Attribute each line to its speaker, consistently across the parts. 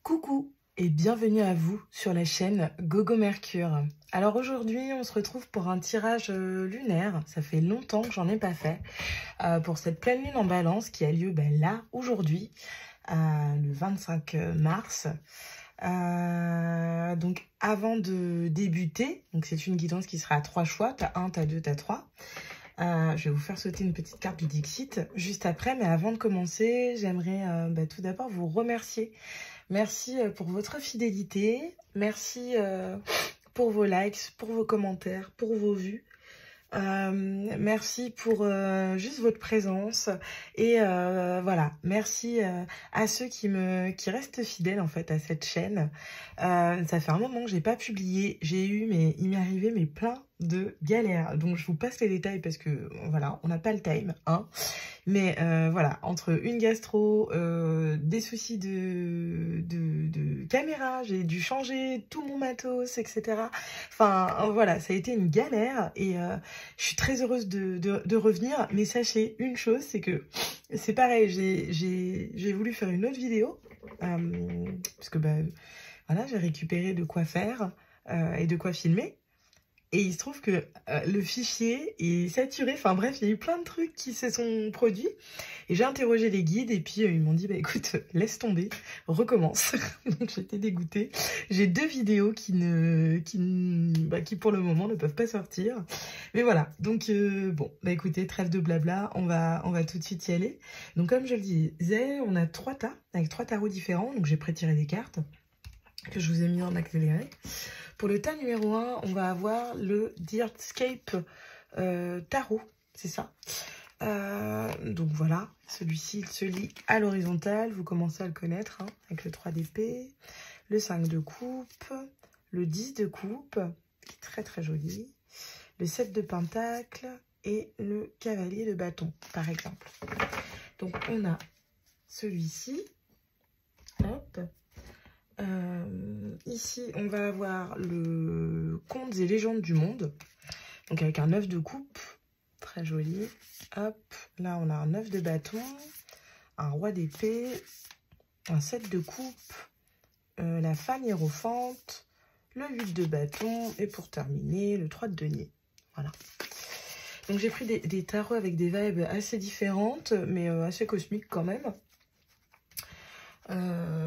Speaker 1: Coucou et bienvenue à vous sur la chaîne Gogo Mercure. Alors aujourd'hui on se retrouve pour un tirage lunaire, ça fait longtemps que j'en ai pas fait, pour cette pleine lune en balance qui a lieu là aujourd'hui, le 25 mars. Donc avant de débuter, donc c'est une guidance qui sera à 3 choix, t'as 1, t'as 2, t'as 3. Je vais vous faire sauter une petite carte du Dixit juste après, mais avant de commencer, j'aimerais tout d'abord vous remercier. Merci pour votre fidélité, merci pour vos likes, pour vos commentaires, pour vos vues. Merci pour juste votre présence et voilà, merci à ceux qui restent fidèles en fait à cette chaîne. Ça fait un moment que j'ai pas publié, il m'est arrivé plein de galères, donc je vous passe les détails parce que voilà, on n'a pas le time hein. Mais voilà, entre une gastro, des soucis de caméra, j'ai dû changer tout mon matos, etc. Enfin voilà, ça a été une galère et je suis très heureuse de revenir. Mais sachez une chose, c'est que c'est pareil, j'ai voulu faire une autre vidéo parce que voilà, j'ai récupéré de quoi faire et de quoi filmer. Et il se trouve que le fichier est saturé. Enfin bref, il y a eu plein de trucs qui se sont produits. Et j'ai interrogé les guides et puis ils m'ont dit écoute, laisse tomber, recommence. Donc j'étais dégoûtée. J'ai 2 vidéos qui pour le moment ne peuvent pas sortir. Mais voilà, donc bon, écoutez, trêve de blabla, on va tout de suite y aller. Donc comme je le disais, on a 3 tas avec 3 tarots différents. Donc j'ai pré-tiré des cartes que je vous ai mis en accéléré. Pour le tas numéro 1, on va avoir le Dirtscape Tarot, c'est ça. Donc voilà, celui-ci, il se lit à l'horizontale, vous commencez à le connaître, hein, avec le 3 d'épée, le 5 de coupe, le 10 de coupe, qui est très très joli, le 7 de pentacle et le cavalier de bâton, par exemple. Donc on a celui-ci, hop. Ici, on va avoir le Contes et légendes du monde, donc avec un 9 de coupe, très joli. Hop, là on a un 9 de bâton, un roi d'épée, un 7 de coupe, la femme hiérophante, le 8 de bâton et pour terminer, le 3 de denier. Voilà. Donc j'ai pris des tarots avec des vibes assez différentes, mais assez cosmiques quand même.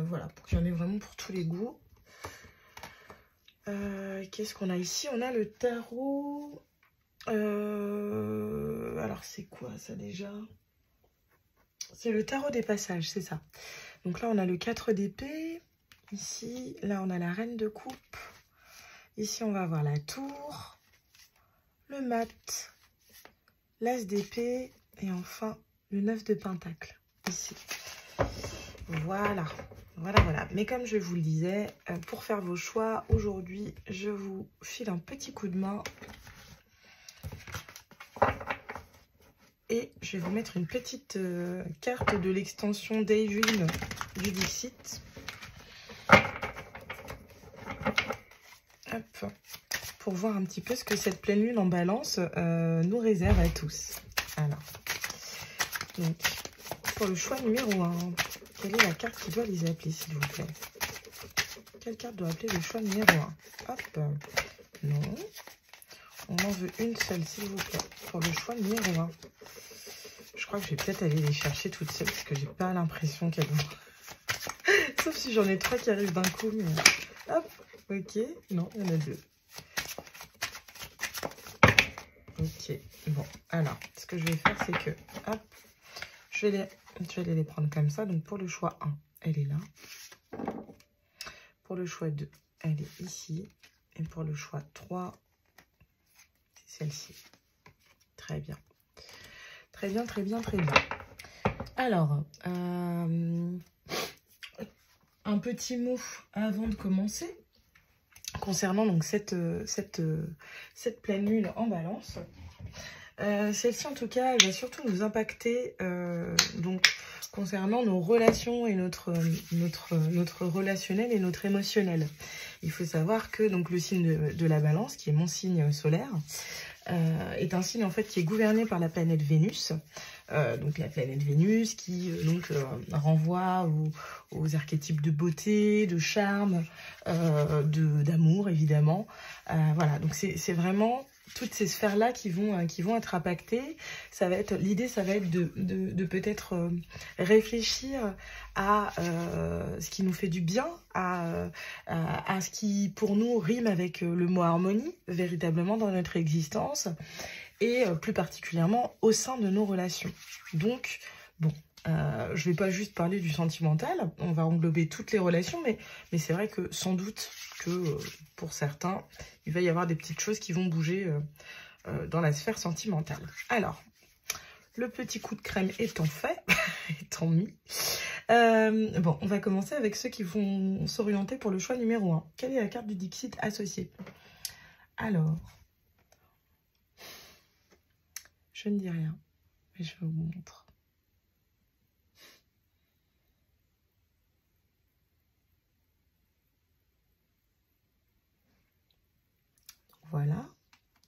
Speaker 1: Voilà, pour qu'il y en ait vraiment pour tous les goûts. Qu'est-ce qu'on a ici? On a le tarot. Alors, c'est quoi ça déjà? C'est le tarot des passages, c'est ça. Donc là, on a le 4 d'épée. Ici, là, on a la reine de coupe. Ici, on va avoir la tour, le mat, l'as d'épée et enfin le 9 de pentacle. Ici. Voilà. Mais comme je vous le disais, pour faire vos choix, aujourd'hui, je vous file un petit coup de main. Et je vais vous mettre une petite carte de l'extension Daydream du Dixit. Hop. Pour voir un petit peu ce que cette pleine lune en balance nous réserve à tous. Alors, donc, pour le choix numéro 1, quelle est la carte qui doit les appeler, s'il vous plaît? Quelle carte doit appeler le choix numéro 1? Hop. Non. On en veut une seule, s'il vous plaît, pour le choix numéro 1. Je crois que je vais peut-être aller les chercher toutes seules, parce que j'ai pas l'impression qu'elles vont... Sauf si j'en ai 3 qui arrivent d'un coup, mais... Hop. Ok. Non, il y en a 2. Ok. Bon, alors, ce que je vais faire, c'est que... Hop. je vais aller les prendre comme ça. Donc, pour le choix 1, elle est là. Pour le choix 2, elle est ici. Et pour le choix 3, c'est celle-ci. Très bien. Très bien, très bien, très bien. Alors, un petit mot avant de commencer concernant donc cette pleine lune en balance. Celle-ci, en tout cas, elle va surtout nous impacter donc concernant nos relations et notre relationnel et notre émotionnel. Il faut savoir que donc le signe de la balance, qui est mon signe solaire, est un signe en fait qui est gouverné par la planète Vénus. Donc la planète Vénus qui renvoie aux archétypes de beauté, de charme, d'amour évidemment. Voilà, donc c'est vraiment toutes ces sphères-là qui vont être impactées. L'idée, ça va être de peut-être réfléchir à ce qui nous fait du bien, à ce qui pour nous rime avec le mot harmonie, véritablement dans notre existence, et plus particulièrement au sein de nos relations. Donc, bon, je ne vais pas juste parler du sentimental, on va englober toutes les relations, mais c'est vrai que sans doute que pour certains, il va y avoir des petites choses qui vont bouger dans la sphère sentimentale. Alors, le petit coup de crème étant fait, étant mis, bon, on va commencer avec ceux qui vont s'orienter pour le choix numéro 1. Quelle est la carte du Dixit associée? Alors, je ne dis rien, mais je vous montre. Voilà,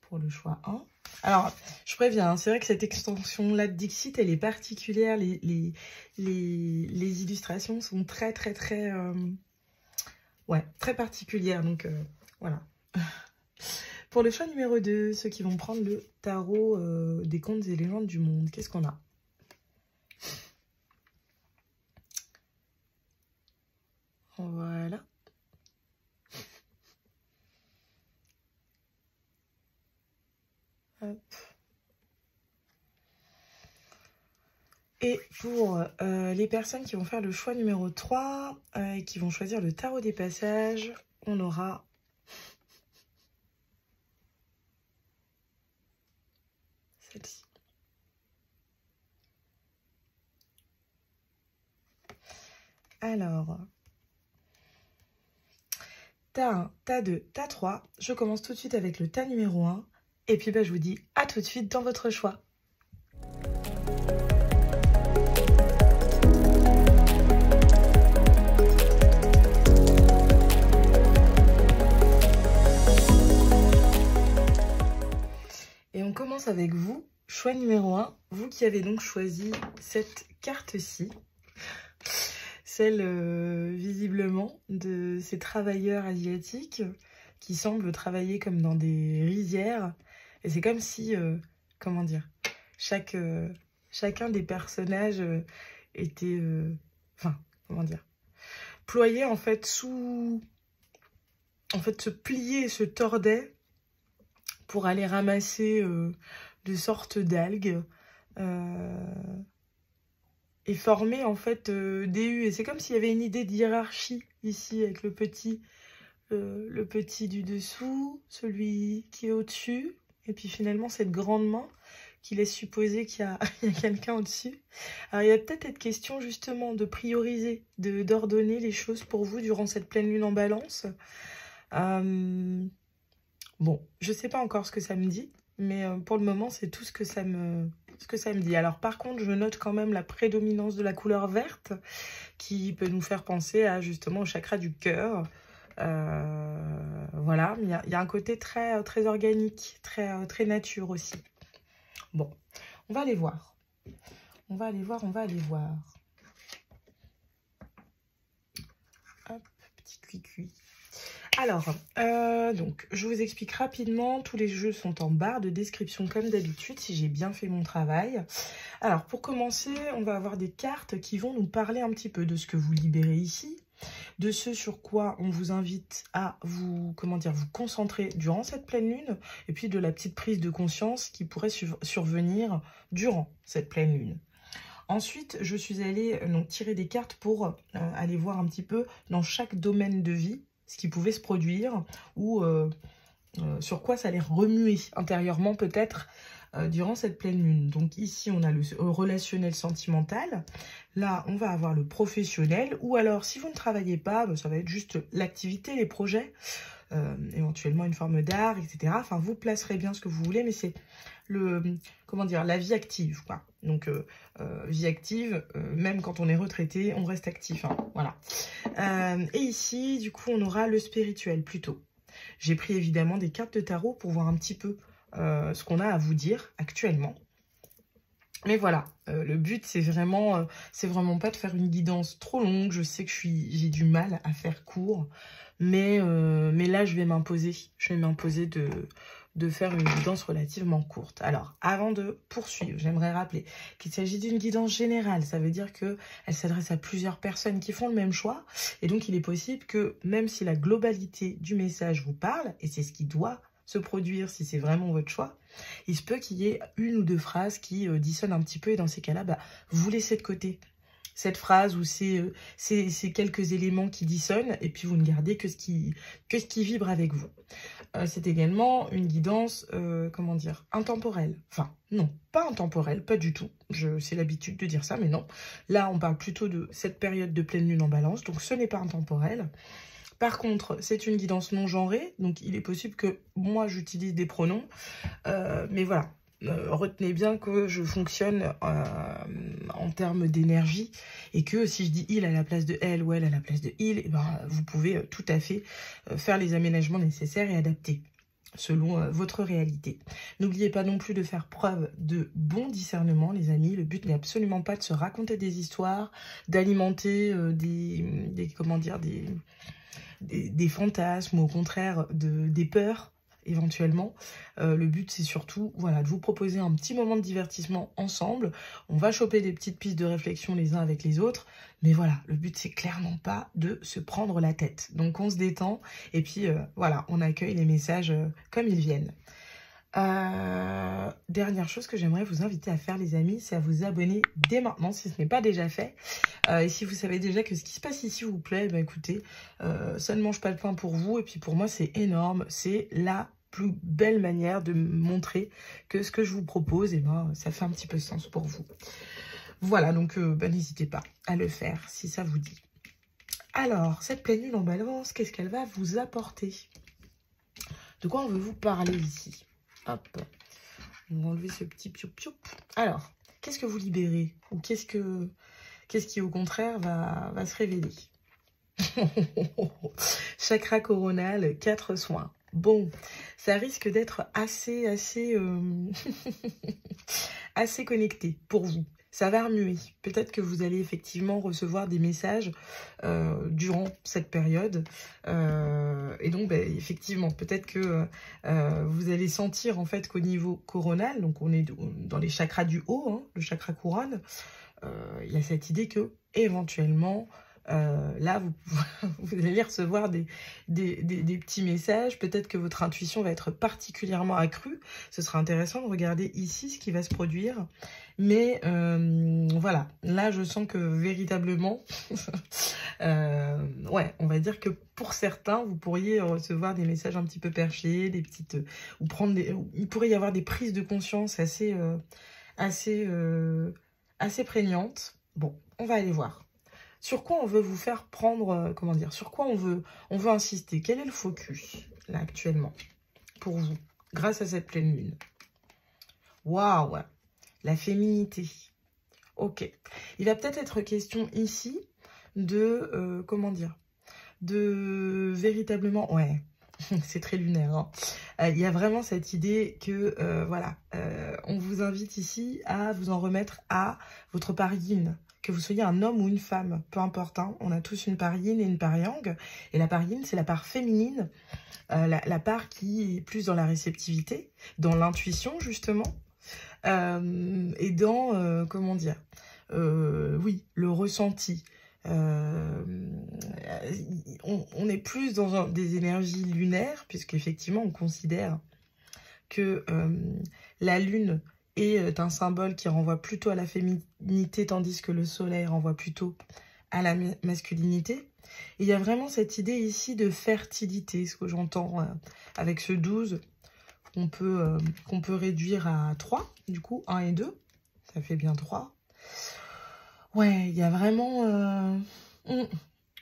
Speaker 1: pour le choix 1. Alors, je préviens, hein, c'est vrai que cette extension-là de Dixit, elle est particulière. Les illustrations sont très ouais, très particulières. Donc, voilà. Pour le choix numéro 2, ceux qui vont prendre le tarot des contes et légendes du monde, qu'est-ce qu'on a? Voilà. Hop. Et pour les personnes qui vont faire le choix numéro 3 et qui vont choisir le tarot des passages, on aura celle-ci. Alors, tas 1, tas 2, tas 3. Je commence tout de suite avec le tas numéro 1. Et puis, je vous dis à tout de suite dans votre choix. Et on commence avec vous, choix numéro 1. Vous qui avez donc choisi cette carte-ci. Celle, visiblement, de ces travailleurs asiatiques qui semblent travailler comme dans des rizières. Et c'est comme si, comment dire, chacun des personnages était, enfin, comment dire, ployé en fait sous, en fait se pliait et se tordait pour aller ramasser de sortes d'algues et former en fait des hues. Et c'est comme s'il y avait une idée de hiérarchie ici avec le petit du dessous, celui qui est au-dessus, et puis finalement cette grande main qui laisse supposer qu'il y a, quelqu'un au-dessus. Alors il va peut-être être question justement de prioriser, d'ordonner les choses pour vous durant cette pleine lune en balance. Bon, je sais pas encore ce que ça me dit, mais pour le moment c'est tout ce que ça me dit. Alors par contre, je note quand même la prédominance de la couleur verte qui peut nous faire penser à justement au chakra du cœur. Voilà, il y a un côté très organique, très nature aussi. Bon, on va aller voir. On va aller voir. Hop, petit cuit. Alors, donc, je vous explique rapidement. Tous les jeux sont en barre de description comme d'habitude, si j'ai bien fait mon travail. Alors, pour commencer, on va avoir des cartes qui vont nous parler un petit peu de ce que vous libérez ici, de ce sur quoi on vous invite à vous concentrer durant cette pleine lune, et puis de la petite prise de conscience qui pourrait survenir durant cette pleine lune. Ensuite, je suis allée donc, tirer des cartes pour aller voir un petit peu dans chaque domaine de vie ce qui pouvait se produire ou sur quoi ça allait remuer intérieurement peut-être durant cette pleine lune. Donc ici, on a le relationnel sentimental. Là, on va avoir le professionnel. Ou alors, si vous ne travaillez pas, ça va être juste l'activité, les projets, éventuellement une forme d'art, etc. Enfin, vous placerez bien ce que vous voulez, mais c'est comment dire, la vie active, quoi. Donc, vie active, même quand on est retraité, on reste actif, hein, voilà. Et ici, du coup, on aura le spirituel, plutôt. J'ai pris évidemment des cartes de tarot pour voir un petit peu ce qu'on a à vous dire actuellement. Mais voilà, le but, c'est vraiment pas de faire une guidance trop longue. Je sais que j'ai du mal à faire court, mais là, je vais m'imposer. Je vais m'imposer de faire une guidance relativement courte. Alors, avant de poursuivre, j'aimerais rappeler qu'il s'agit d'une guidance générale. Ça veut dire qu'elle s'adresse à plusieurs personnes qui font le même choix. Et donc, il est possible que, même si la globalité du message vous parle, et c'est ce qui doit se produire si c'est vraiment votre choix, il se peut qu'il y ait une ou deux phrases qui dissonnent un petit peu. Et dans ces cas-là, vous laissez de côté cette phrase ou ces quelques éléments qui dissonnent, et puis vous ne gardez que ce qui vibre avec vous. C'est également une guidance, comment dire, intemporelle. Enfin, non, pas intemporelle, pas du tout. C'est l'habitude de dire ça, mais non. Là, on parle plutôt de cette période de pleine lune en balance, donc ce n'est pas intemporel. Par contre, c'est une guidance non genrée, donc il est possible que moi, j'utilise des pronoms, mais voilà. Retenez bien que je fonctionne en termes d'énergie et que si je dis il à la place de elle ou elle à la place de il, vous pouvez tout à fait faire les aménagements nécessaires et adapter selon votre réalité. N'oubliez pas non plus de faire preuve de bon discernement, les amis. Le but n'est absolument pas de se raconter des histoires, d'alimenter des fantasmes ou au contraire des peurs éventuellement. Le but, c'est surtout voilà, de vous proposer un petit moment de divertissement ensemble. On va choper des petites pistes de réflexion les uns avec les autres. Mais voilà, le but, c'est clairement pas de se prendre la tête. Donc, on se détend et puis voilà, on accueille les messages comme ils viennent. Dernière chose que j'aimerais vous inviter à faire, les amis, c'est à vous abonner dès maintenant si ce n'est pas déjà fait. Et si vous savez déjà que ce qui se passe ici vous plaît, écoutez, ça ne mange pas de pain pour vous. Et puis pour moi, c'est énorme. C'est la plus belle manière de montrer que ce que je vous propose, ça fait un petit peu sens pour vous. Voilà, donc n'hésitez pas à le faire si ça vous dit. Alors, cette pleine lune en balance, qu'est-ce qu'elle va vous apporter? De quoi on veut vous parler ici? Hop, on va enlever ce petit piou-piou. Alors, qu'est-ce que vous libérez? Ou qu'est-ce qui, au contraire, va se révéler? Chakra coronal, 4 soins. Bon, ça risque d'être assez connecté pour vous. Ça va remuer. Peut-être que vous allez effectivement recevoir des messages durant cette période. Et donc, effectivement, peut-être que vous allez sentir en fait qu'au niveau coronal, donc on est dans les chakras du haut, hein, le chakra couronne, il y a cette idée que éventuellement, là, vous allez recevoir des petits messages. Peut-être que votre intuition va être particulièrement accrue. Ce sera intéressant de regarder ici ce qui va se produire. Mais voilà, là, je sens que véritablement, ouais, on va dire que pour certains, vous pourriez recevoir des messages un petit peu perchés, des petites, ou il pourrait y avoir des prises de conscience assez prégnantes. Bon, on va aller voir. Sur quoi on veut vous faire prendre, comment dire, sur quoi on veut insister? Quel est le focus, là, actuellement, pour vous, grâce à cette pleine lune? Waouh, la féminité. Ok. Il va peut-être être question ici de, comment dire, de véritablement, ouais, c'est très lunaire, hein. Il y a vraiment cette idée que, voilà, on vous invite ici à vous en remettre à votre part yin. Que vous soyez un homme ou une femme, peu importe, hein, on a tous une part yin et une part yang. Et la part yin, c'est la part féminine, la part qui est plus dans la réceptivité, dans l'intuition, justement, et dans, comment dire, oui, le ressenti. On est plus dans des énergies lunaires, puisqu'effectivement, on considère que la lune est un symbole qui renvoie plutôt à la féminité, tandis que le soleil renvoie plutôt à la masculinité. Et il y a vraiment cette idée ici de fertilité, ce que j'entends avec ce 12, qu'on peut réduire à 3, du coup, 1 et 2, ça fait bien 3. Ouais, il y a vraiment...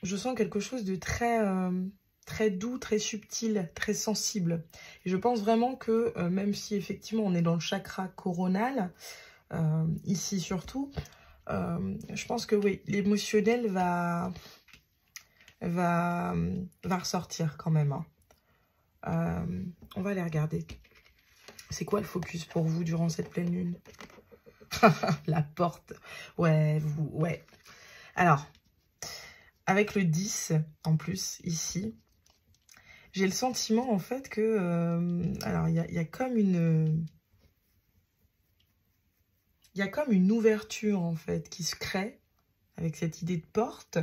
Speaker 1: je sens quelque chose de très, très doux, très subtil, très sensible. Et je pense vraiment que, même si effectivement on est dans le chakra coronal, ici surtout, je pense que oui, l'émotionnel va ressortir quand même. Hein. On va aller regarder. C'est quoi le focus pour vous durant cette pleine lune? La porte. Ouais, ouais. Alors, avec le 10, en plus, ici, j'ai le sentiment, en fait, que... alors, il y a comme une... Il y a comme une ouverture, en fait, qui se crée avec cette idée de porte.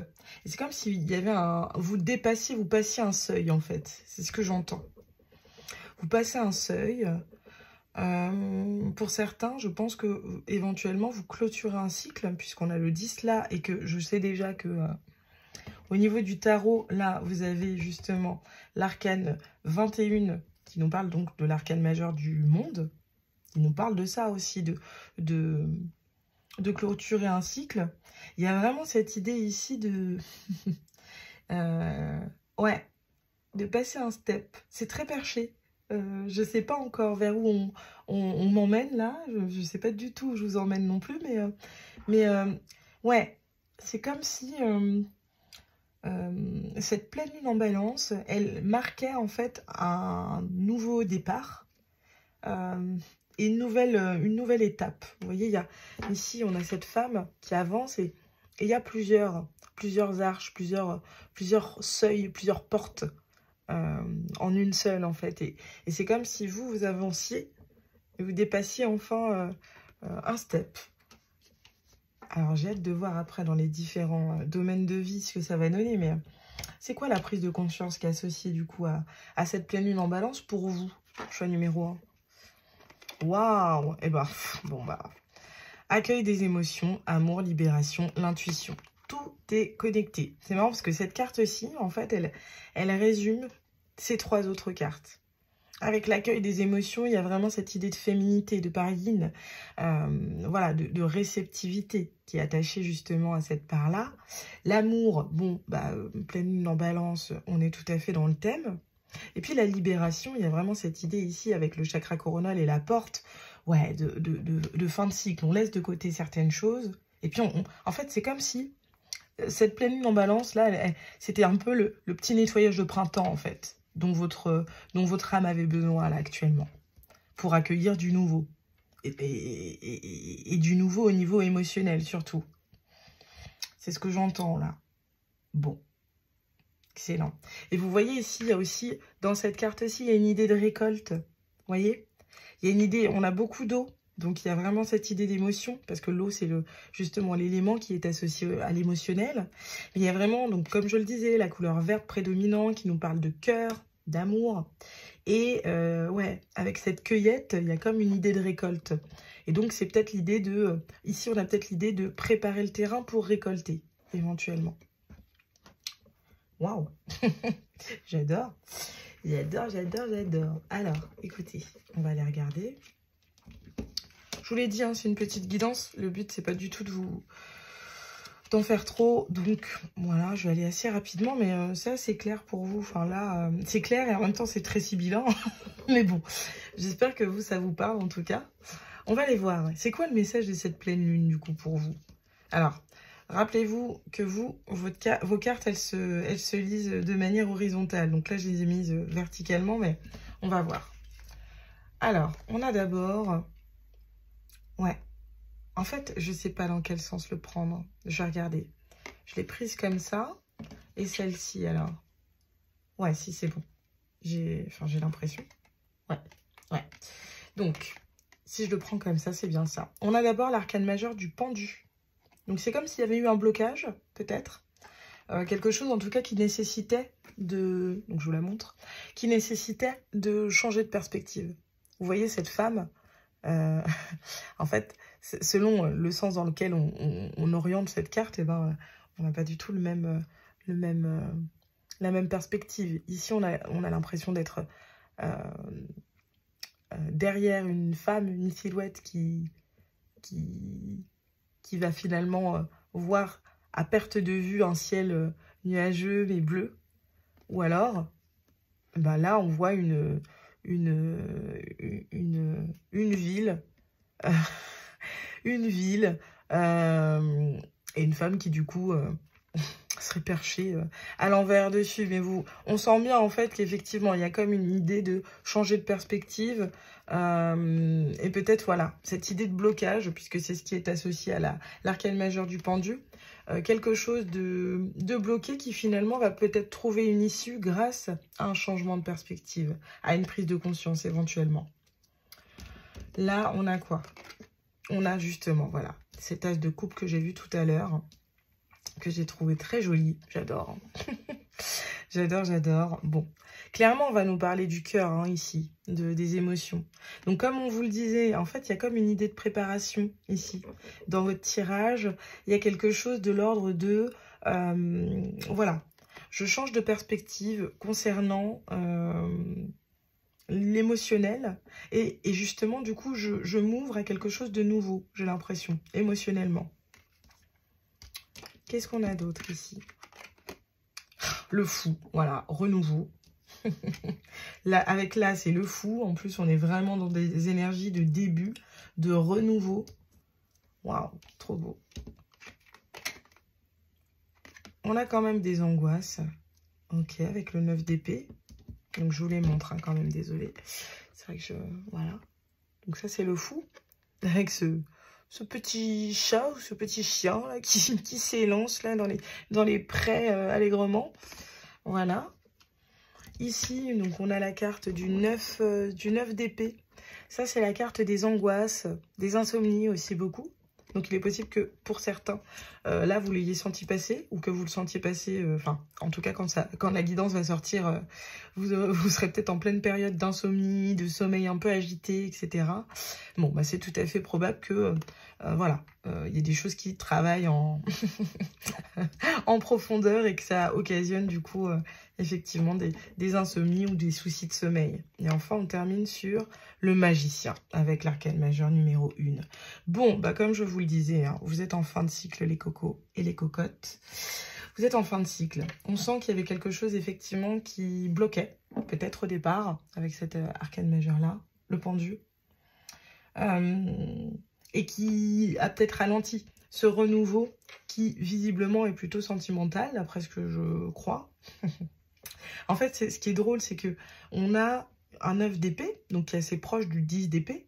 Speaker 1: Et c'est comme s'il y avait un... Vous passiez un seuil, en fait. C'est ce que j'entends. Vous passez un seuil... pour certains, je pense que éventuellement vous clôturez un cycle, puisqu'on a le 10 là, et que je sais déjà que au niveau du tarot, là, vous avez justement l'arcane 21, qui nous parle donc de l'arcane majeur du monde, qui nous parle de ça aussi, de clôturer un cycle. Il y a vraiment cette idée ici de... ouais, de passer un step. C'est très perché. Je sais pas encore vers où on m'emmène là. Je sais pas du tout où je vous emmène non plus. Mais ouais, c'est comme si cette pleine lune en balance, elle marquait en fait un nouveau départ et une nouvelle étape. Vous voyez, ici on a cette femme qui avance et il y a plusieurs arches, plusieurs seuils, plusieurs portes. En une seule en fait, et c'est comme si vous avanciez et vous dépassiez enfin un step. Alors j'ai hâte de voir après dans les différents domaines de vie ce que ça va donner, mais c'est quoi la prise de conscience qui est associée du coup à cette pleine lune en balance pour vous, choix numéro 1? Waouh. Et bah bon bah accueil des émotions, amour, libération, l'intuition. Tout est connecté. C'est marrant parce que cette carte-ci, en fait, elle résume ces 3 autres cartes. Avec l'accueil des émotions, il y a vraiment cette idée de féminité, de part yin, voilà, de réceptivité qui est attachée justement à cette part-là. L'amour, bon, bah, pleine lune en balance, on est tout à fait dans le thème. Et puis la libération, il y a vraiment cette idée ici avec le chakra coronal et la porte, ouais, de fin de cycle. On laisse de côté certaines choses. Et puis, en fait, c'est comme si cette pleine lune en balance, là, c'était un peu le petit nettoyage de printemps, en fait, dont votre âme avait besoin, là, actuellement, pour accueillir du nouveau. Et du nouveau au niveau émotionnel, surtout. C'est ce que j'entends, là. Bon. Excellent. Et vous voyez ici, il y a aussi, dans cette carte-ci, il y a une idée de récolte. Vous voyez? Il y a une idée, on a beaucoup d'eau. Donc, il y a vraiment cette idée d'émotion, parce que l'eau, c'est justement l'élément qui est associé à l'émotionnel. Mais il y a vraiment, donc, comme je le disais, la couleur verte prédominante qui nous parle de cœur, d'amour. Et, ouais, avec cette cueillette, il y a comme une idée de récolte. Et donc, c'est peut-être l'idée de... ici, on a peut-être l'idée de préparer le terrain pour récolter, éventuellement. Waouh. J'adore. J'adore. Alors, écoutez, on va aller regarder. Je vous l'ai dit, hein, c'est une petite guidance. Le but, c'est pas du tout d'en faire trop. Donc, voilà, je vais aller assez rapidement. Mais ça, c'est clair pour vous. Enfin, là, c'est clair et en même temps, c'est très sibyllin. Mais bon, j'espère que vous, ça vous parle, en tout cas. On va aller voir. C'est quoi le message de cette pleine lune, du coup, pour vous? Alors, rappelez-vous que vos cartes, elles se lisent de manière horizontale. Donc là, je les ai mises verticalement, mais on va voir. Alors, on a d'abord... Ouais. En fait, je ne sais pas dans quel sens le prendre. Je vais regarder. Je l'ai prise comme ça. Et celle-ci, alors. Ouais, si, c'est bon. J'ai l'impression. Ouais. Donc, si je le prends comme ça, c'est bien ça. On a d'abord l'arcane majeur du pendu. Donc, c'est comme s'il y avait eu un blocage, peut-être. Quelque chose, en tout cas, qui nécessitait de... Donc, je vous la montre. Qui nécessitait de changer de perspective. Vous voyez cette femme En fait, selon le sens dans lequel on oriente cette carte, eh ben, on n'a pas du tout la même perspective. Ici, on a l'impression d'être derrière une femme, une silhouette qui va finalement voir à perte de vue un ciel nuageux mais bleu. Ou alors, ben là, on voit une ville, une ville, et une femme qui, du coup, serait perchée à l'envers dessus. Mais on sent bien, en fait, qu'effectivement, il y a comme une idée de changer de perspective. Et peut-être, voilà, cette idée de blocage, puisque c'est ce qui est associé à l'arcane majeur du pendu. Quelque chose de bloqué qui finalement va peut-être trouver une issue grâce à un changement de perspective, à une prise de conscience éventuellement. Là, on a quoi? On a justement, voilà, cet as de coupe que j'ai vu tout à l'heure, que j'ai trouvé très joli. J'adore. J'adore, j'adore. Bon, clairement, on va nous parler du cœur, hein, ici, des émotions. Donc, comme on vous le disait, en fait, il y a comme une idée de préparation, ici. Dans votre tirage, il y a quelque chose de l'ordre de... voilà, je change de perspective concernant l'émotionnel. Et justement, du coup, je m'ouvre à quelque chose de nouveau, j'ai l'impression, émotionnellement. Qu'est-ce qu'on a d'autre ici? Le fou, voilà, renouveau. Là, avec là, c'est le fou. En plus, on est vraiment dans des énergies de début, de renouveau. Waouh, trop beau. On a quand même des angoisses. Ok, avec le 9 d'épée. Donc, je vous les montre, hein, quand même, désolée. C'est vrai que je... Voilà. Donc, ça, c'est le fou. Avec ce petit chat ou ce petit chien là, qui s'élance là dans les prés allègrement. Voilà. Ici, donc on a la carte du 9 d'épée. Ça, c'est la carte des angoisses, des insomnies aussi beaucoup. Donc, il est possible que pour certains, là, vous l'ayez senti passer ou que vous le sentiez passer. Enfin, en tout cas, quand la guidance va sortir, vous serez peut-être en pleine période d'insomnie, de sommeil un peu agité, etc. Bon, bah, c'est tout à fait probable que, voilà, il y a des choses qui travaillent en, en profondeur et que ça occasionne, du coup, effectivement, des insomnies ou des soucis de sommeil. Et enfin, on termine sur le magicien avec l'arcane majeur numéro 1. Bon, bah, comme je vous le disais, hein, vous êtes en fin de cycle, les cocos et les cocottes. Vous êtes en fin de cycle. On sent qu'il y avait quelque chose, effectivement, qui bloquait, peut-être au départ, avec cette arcane majeure-là, le pendu, et qui a peut-être ralenti ce renouveau qui, visiblement, est plutôt sentimental, d'après ce que je crois. En fait, ce qui est drôle, c'est que on a un 9 d'épée, donc qui est assez proche du 10 d'épée.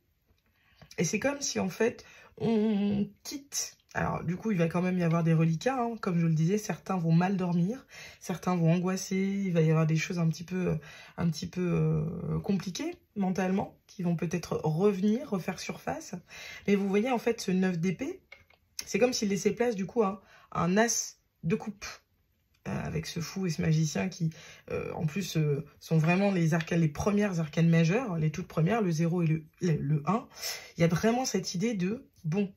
Speaker 1: Et c'est comme si, en fait, on quitte... Alors, du coup, il va quand même y avoir des reliquats, hein. Comme je le disais, certains vont mal dormir, certains vont angoisser, il va y avoir des choses un petit peu compliquées mentalement, qui vont peut-être refaire surface. Mais vous voyez, en fait, ce 9 d'épée, c'est comme s'il laissait place, du coup, à un as de coupe. Avec ce fou et ce magicien qui, en plus, sont vraiment les premières arcanes majeures, les toutes premières, le 0 et le 1. Il y a vraiment cette idée de, bon,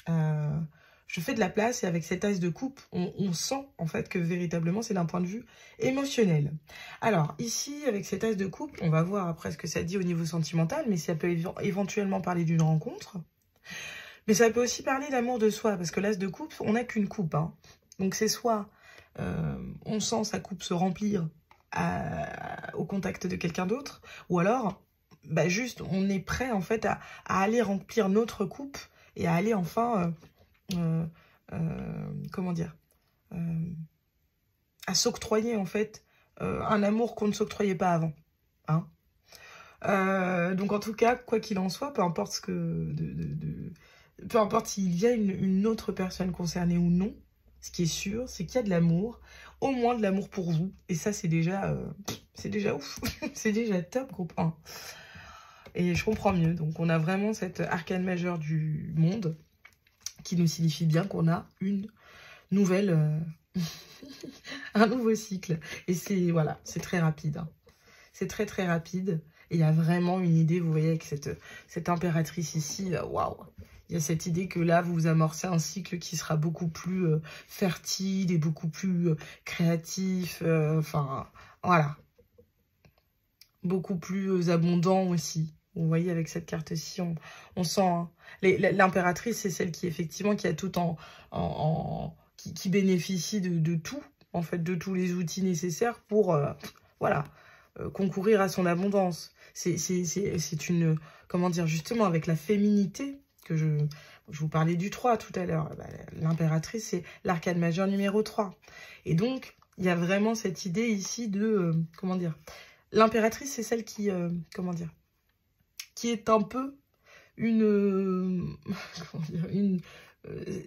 Speaker 1: je fais de la place et avec cet as de coupe, on sent en fait que véritablement c'est d'un point de vue émotionnel. Alors ici, avec cet as de coupe, on va voir après ce que ça dit au niveau sentimental, mais ça peut éventuellement parler d'une rencontre. Mais ça peut aussi parler d'amour de soi, parce que l'as de coupe, on n'a qu'une coupe, hein. Donc c'est soit... on sent sa coupe se remplir au contact de quelqu'un d'autre, ou alors, bah juste, on est prêt en fait à aller remplir notre coupe et à aller enfin, comment dire, à s'octroyer en fait un amour qu'on ne s'octroyait pas avant. Hein. Donc en tout cas, quoi qu'il en soit, peu importe ce que, peu importe s'il y a une autre personne concernée ou non, ce qui est sûr, c'est qu'il y a de l'amour, au moins de l'amour pour vous. Et ça, c'est déjà ouf. C'est déjà top, groupe 1. Et je comprends mieux. Donc, on a vraiment cette arcane majeure du monde qui nous signifie bien qu'on a une nouvelle... un nouveau cycle. Et c'est, voilà, c'est très rapide. Hein. c'est très très rapide. Et il y a vraiment une idée, vous voyez, avec cette impératrice ici, waouh! Il y a cette idée que là, vous amorcez un cycle qui sera beaucoup plus fertile et beaucoup plus créatif. Enfin, voilà. Beaucoup plus abondant aussi. Vous voyez, avec cette carte-ci, on sent... Hein, l'impératrice, c'est celle qui, effectivement, qui a tout qui bénéficie de tout, en fait, de tous les outils nécessaires pour, voilà, concourir à son abondance. C'est une... Comment dire, justement, avec la féminité, que je vous parlais du 3 tout à l'heure. Bah, l'impératrice, c'est l'arcane majeur numéro 3. Et donc, il y a vraiment cette idée ici de... comment dire, l'impératrice, c'est celle qui... comment dire, qui est un peu comment dire,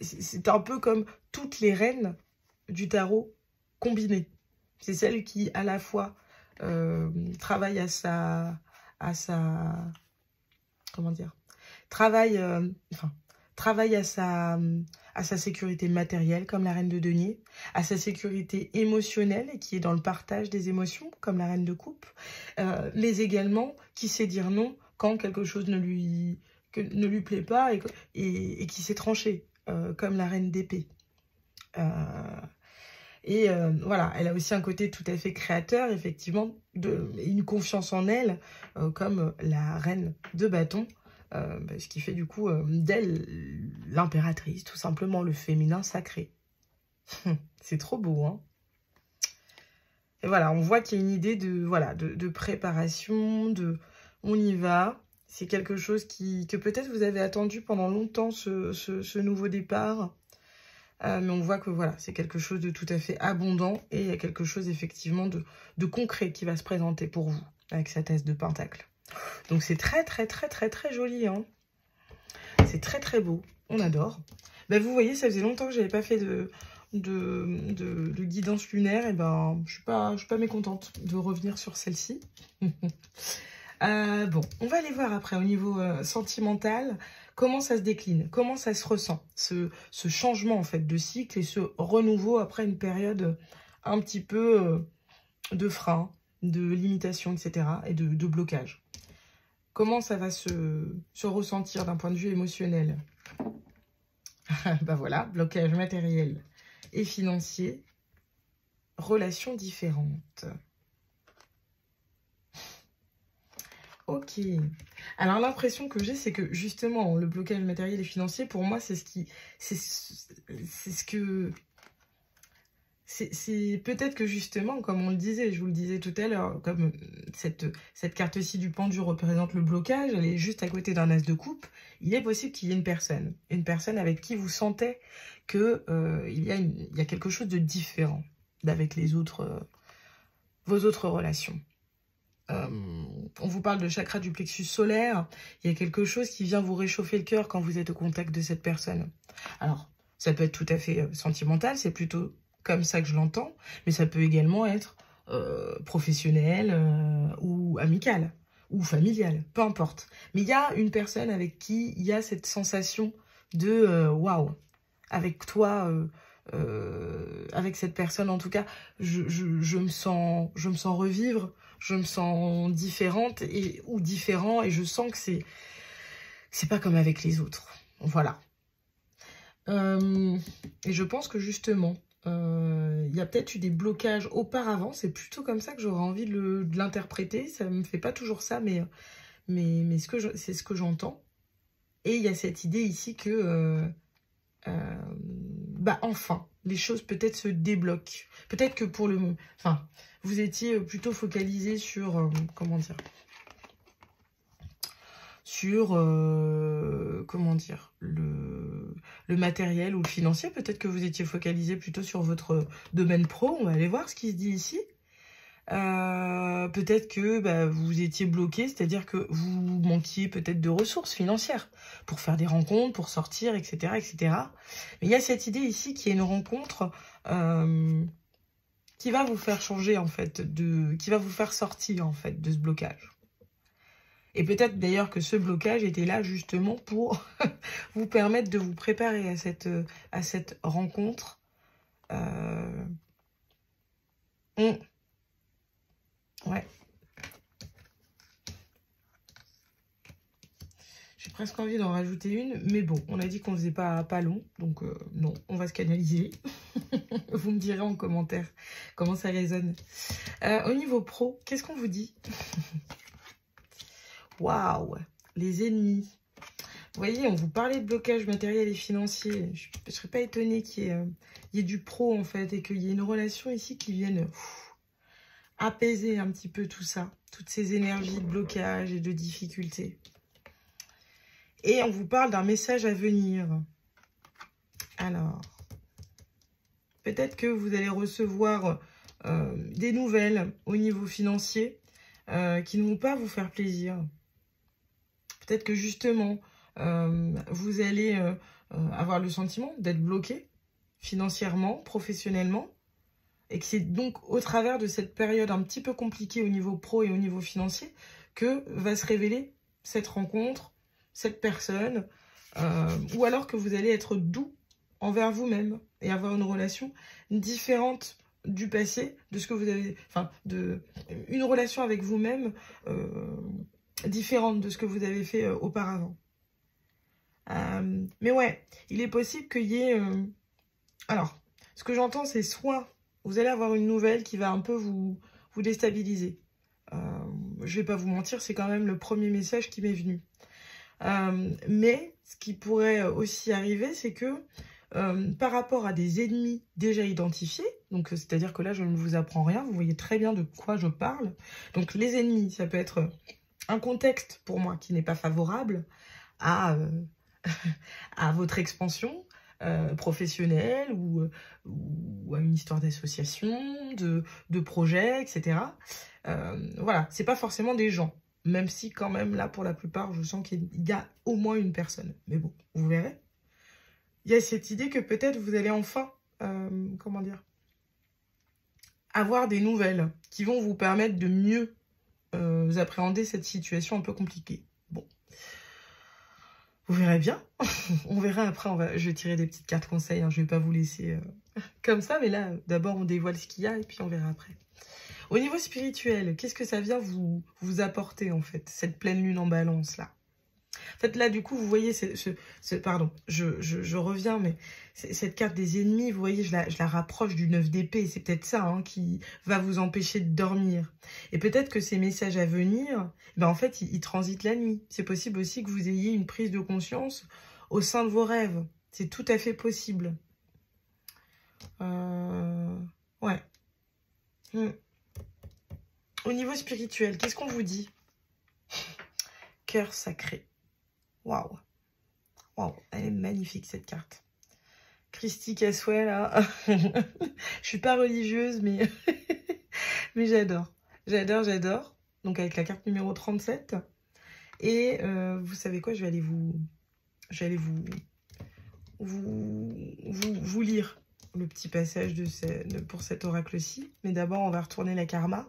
Speaker 1: c'est un peu comme toutes les reines du tarot combinées. C'est celle qui, à la fois, travaille à sa... Comment dire, travaille à sa sécurité matérielle, comme la reine de denier, à sa sécurité émotionnelle, qui est dans le partage des émotions, comme la reine de coupe, mais également qui sait dire non quand quelque chose ne lui plaît pas et qui sait trancher, comme la reine d'épée. Voilà, elle a aussi un côté tout à fait créateur, effectivement, une confiance en elle, comme la reine de bâton, ce qui fait du coup d'elle l'impératrice, tout simplement le féminin sacré. C'est trop beau, hein. Et voilà, on voit qu'il y a une idée de préparation, on y va. C'est quelque chose que peut-être vous avez attendu pendant longtemps, ce nouveau départ. Mais on voit que voilà, c'est quelque chose de tout à fait abondant et il y a quelque chose effectivement de concret qui va se présenter pour vous avec cette As de Pentacle. Donc c'est très très très très très joli, hein. C'est très très beau, on adore. Ben, vous voyez, ça faisait longtemps que j'avais pas fait de guidance lunaire, et ben je suis pas mécontente de revenir sur celle-ci. Bon, on va aller voir après au niveau sentimental. Comment ça se décline? Comment ça se ressent? Ce changement en fait de cycle et ce renouveau après une période un petit peu de frein, de limitation, etc. et de blocage. Comment ça va se ressentir d'un point de vue émotionnel? Ben voilà, blocage matériel et financier, relations différentes. Ok. Alors, l'impression que j'ai, c'est que justement, le blocage matériel et financier, pour moi, c'est peut-être que justement, comme on le disait, je vous le disais tout à l'heure, comme cette carte-ci du pendu représente le blocage, elle est juste à côté d'un as de coupe, il est possible qu'il y ait une personne avec qui vous sentez que il y a quelque chose de différent d'avec les autres, vos autres relations. On vous parle de chakra du plexus solaire. Il y a quelque chose qui vient vous réchauffer le cœur quand vous êtes au contact de cette personne. Alors, ça peut être tout à fait sentimental, c'est plutôt comme ça que je l'entends, mais ça peut également être professionnel ou amical ou familial, peu importe. Mais il y a une personne avec qui il y a cette sensation de waouh, avec toi, avec cette personne, en tout cas, je me sens revivre. Je me sens différente ou différent et je sens que c'est pas comme avec les autres. Voilà. Et je pense que justement, il y a peut-être eu des blocages auparavant. C'est plutôt comme ça que j'aurais envie de l'interpréter. Ça me fait pas toujours ça, mais c'est ce que j'entends. Et il y a cette idée ici que, bah enfin, les choses peut-être se débloquent. Peut-être que pour le... Enfin, vous étiez plutôt focalisé sur... comment dire? Sur... comment dire? Le matériel ou le financier. Peut-être que vous étiez focalisé plutôt sur votre domaine pro. On va aller voir ce qui se dit ici. Peut-être que bah, vous étiez bloqué, c'est-à-dire que vous manquiez peut-être de ressources financières pour faire des rencontres, pour sortir, etc., etc. Mais il y a cette idée ici qui est une rencontre qui va vous faire changer, en fait, qui va vous faire sortir, en fait, de ce blocage. Et peut-être d'ailleurs que ce blocage était là justement pour vous permettre de vous préparer à cette rencontre. Ouais. J'ai presque envie d'en rajouter une, mais bon, on a dit qu'on faisait pas long, donc non, on va se canaliser. Vous me direz en commentaire comment ça résonne. Au niveau pro, qu'est-ce qu'on vous dit? Waouh, les ennemis. Vous voyez, on vous parlait de blocage matériel et financier. Je ne serais pas étonnée qu'il y ait du pro, en fait, et qu'il y ait une relation ici qui vienne apaiser un petit peu tout ça, toutes ces énergies de blocage et de difficultés. Et on vous parle d'un message à venir. Alors, peut-être que vous allez recevoir des nouvelles au niveau financier qui ne vont pas vous faire plaisir. Peut-être que justement, vous allez avoir le sentiment d'être bloqué financièrement, professionnellement, et que c'est donc au travers de cette période un petit peu compliquée au niveau pro et au niveau financier que va se révéler cette rencontre, cette personne, ou alors que vous allez être doux envers vous-même et avoir une relation différente du passé, de ce que vous avez, enfin, une relation avec vous-même différente de ce que vous avez fait auparavant. Mais ouais, il est possible qu'il y ait... Alors, ce que j'entends, c'est soit vous allez avoir une nouvelle qui va un peu vous déstabiliser. Je vais pas vous mentir, c'est quand même le premier message qui m'est venu. Mais ce qui pourrait aussi arriver, c'est que par rapport à des ennemis déjà identifiés, donc c'est-à-dire que là, je ne vous apprends rien, vous voyez très bien de quoi je parle. Donc les ennemis, ça peut être un contexte pour moi qui n'est pas favorable à votre expansion professionnelle ou à une histoire d'association, de projet, etc. Voilà, c'est pas forcément des gens. Même si quand même, là, pour la plupart, je sens qu'il y a au moins une personne. Mais bon, vous verrez. Il y a cette idée que peut-être vous allez enfin, comment dire, avoir des nouvelles qui vont vous permettre de mieux appréhender cette situation un peu compliquée. Bon. Vous verrez bien. On verra après, je vais tirer des petites cartes conseils. Hein. Je ne vais pas vous laisser comme ça. Mais là, d'abord, on dévoile ce qu'il y a et puis on verra après. Au niveau spirituel, qu'est-ce que ça vient vous apporter, en fait, cette pleine lune en balance, là? En fait, là, du coup, vous voyez, pardon, je reviens, mais cette carte des ennemis, vous voyez, je la rapproche du 9 d'épée. C'est peut-être ça hein, qui va vous empêcher de dormir. Et peut-être que ces messages à venir, ben, en fait, ils transitent la nuit. C'est possible aussi que vous ayez une prise de conscience au sein de vos rêves. C'est tout à fait possible. Ouais. Au niveau spirituel, qu'est-ce qu'on vous dit? Cœur sacré. Waouh. Waouh, elle est magnifique cette carte. Christique à souhait là. Je suis pas religieuse, mais, mais j'adore. J'adore. Donc avec la carte numéro 37. Et vous savez quoi, je vais aller vous lire le petit passage pour cet oracle-ci. Mais d'abord, on va retourner la karma.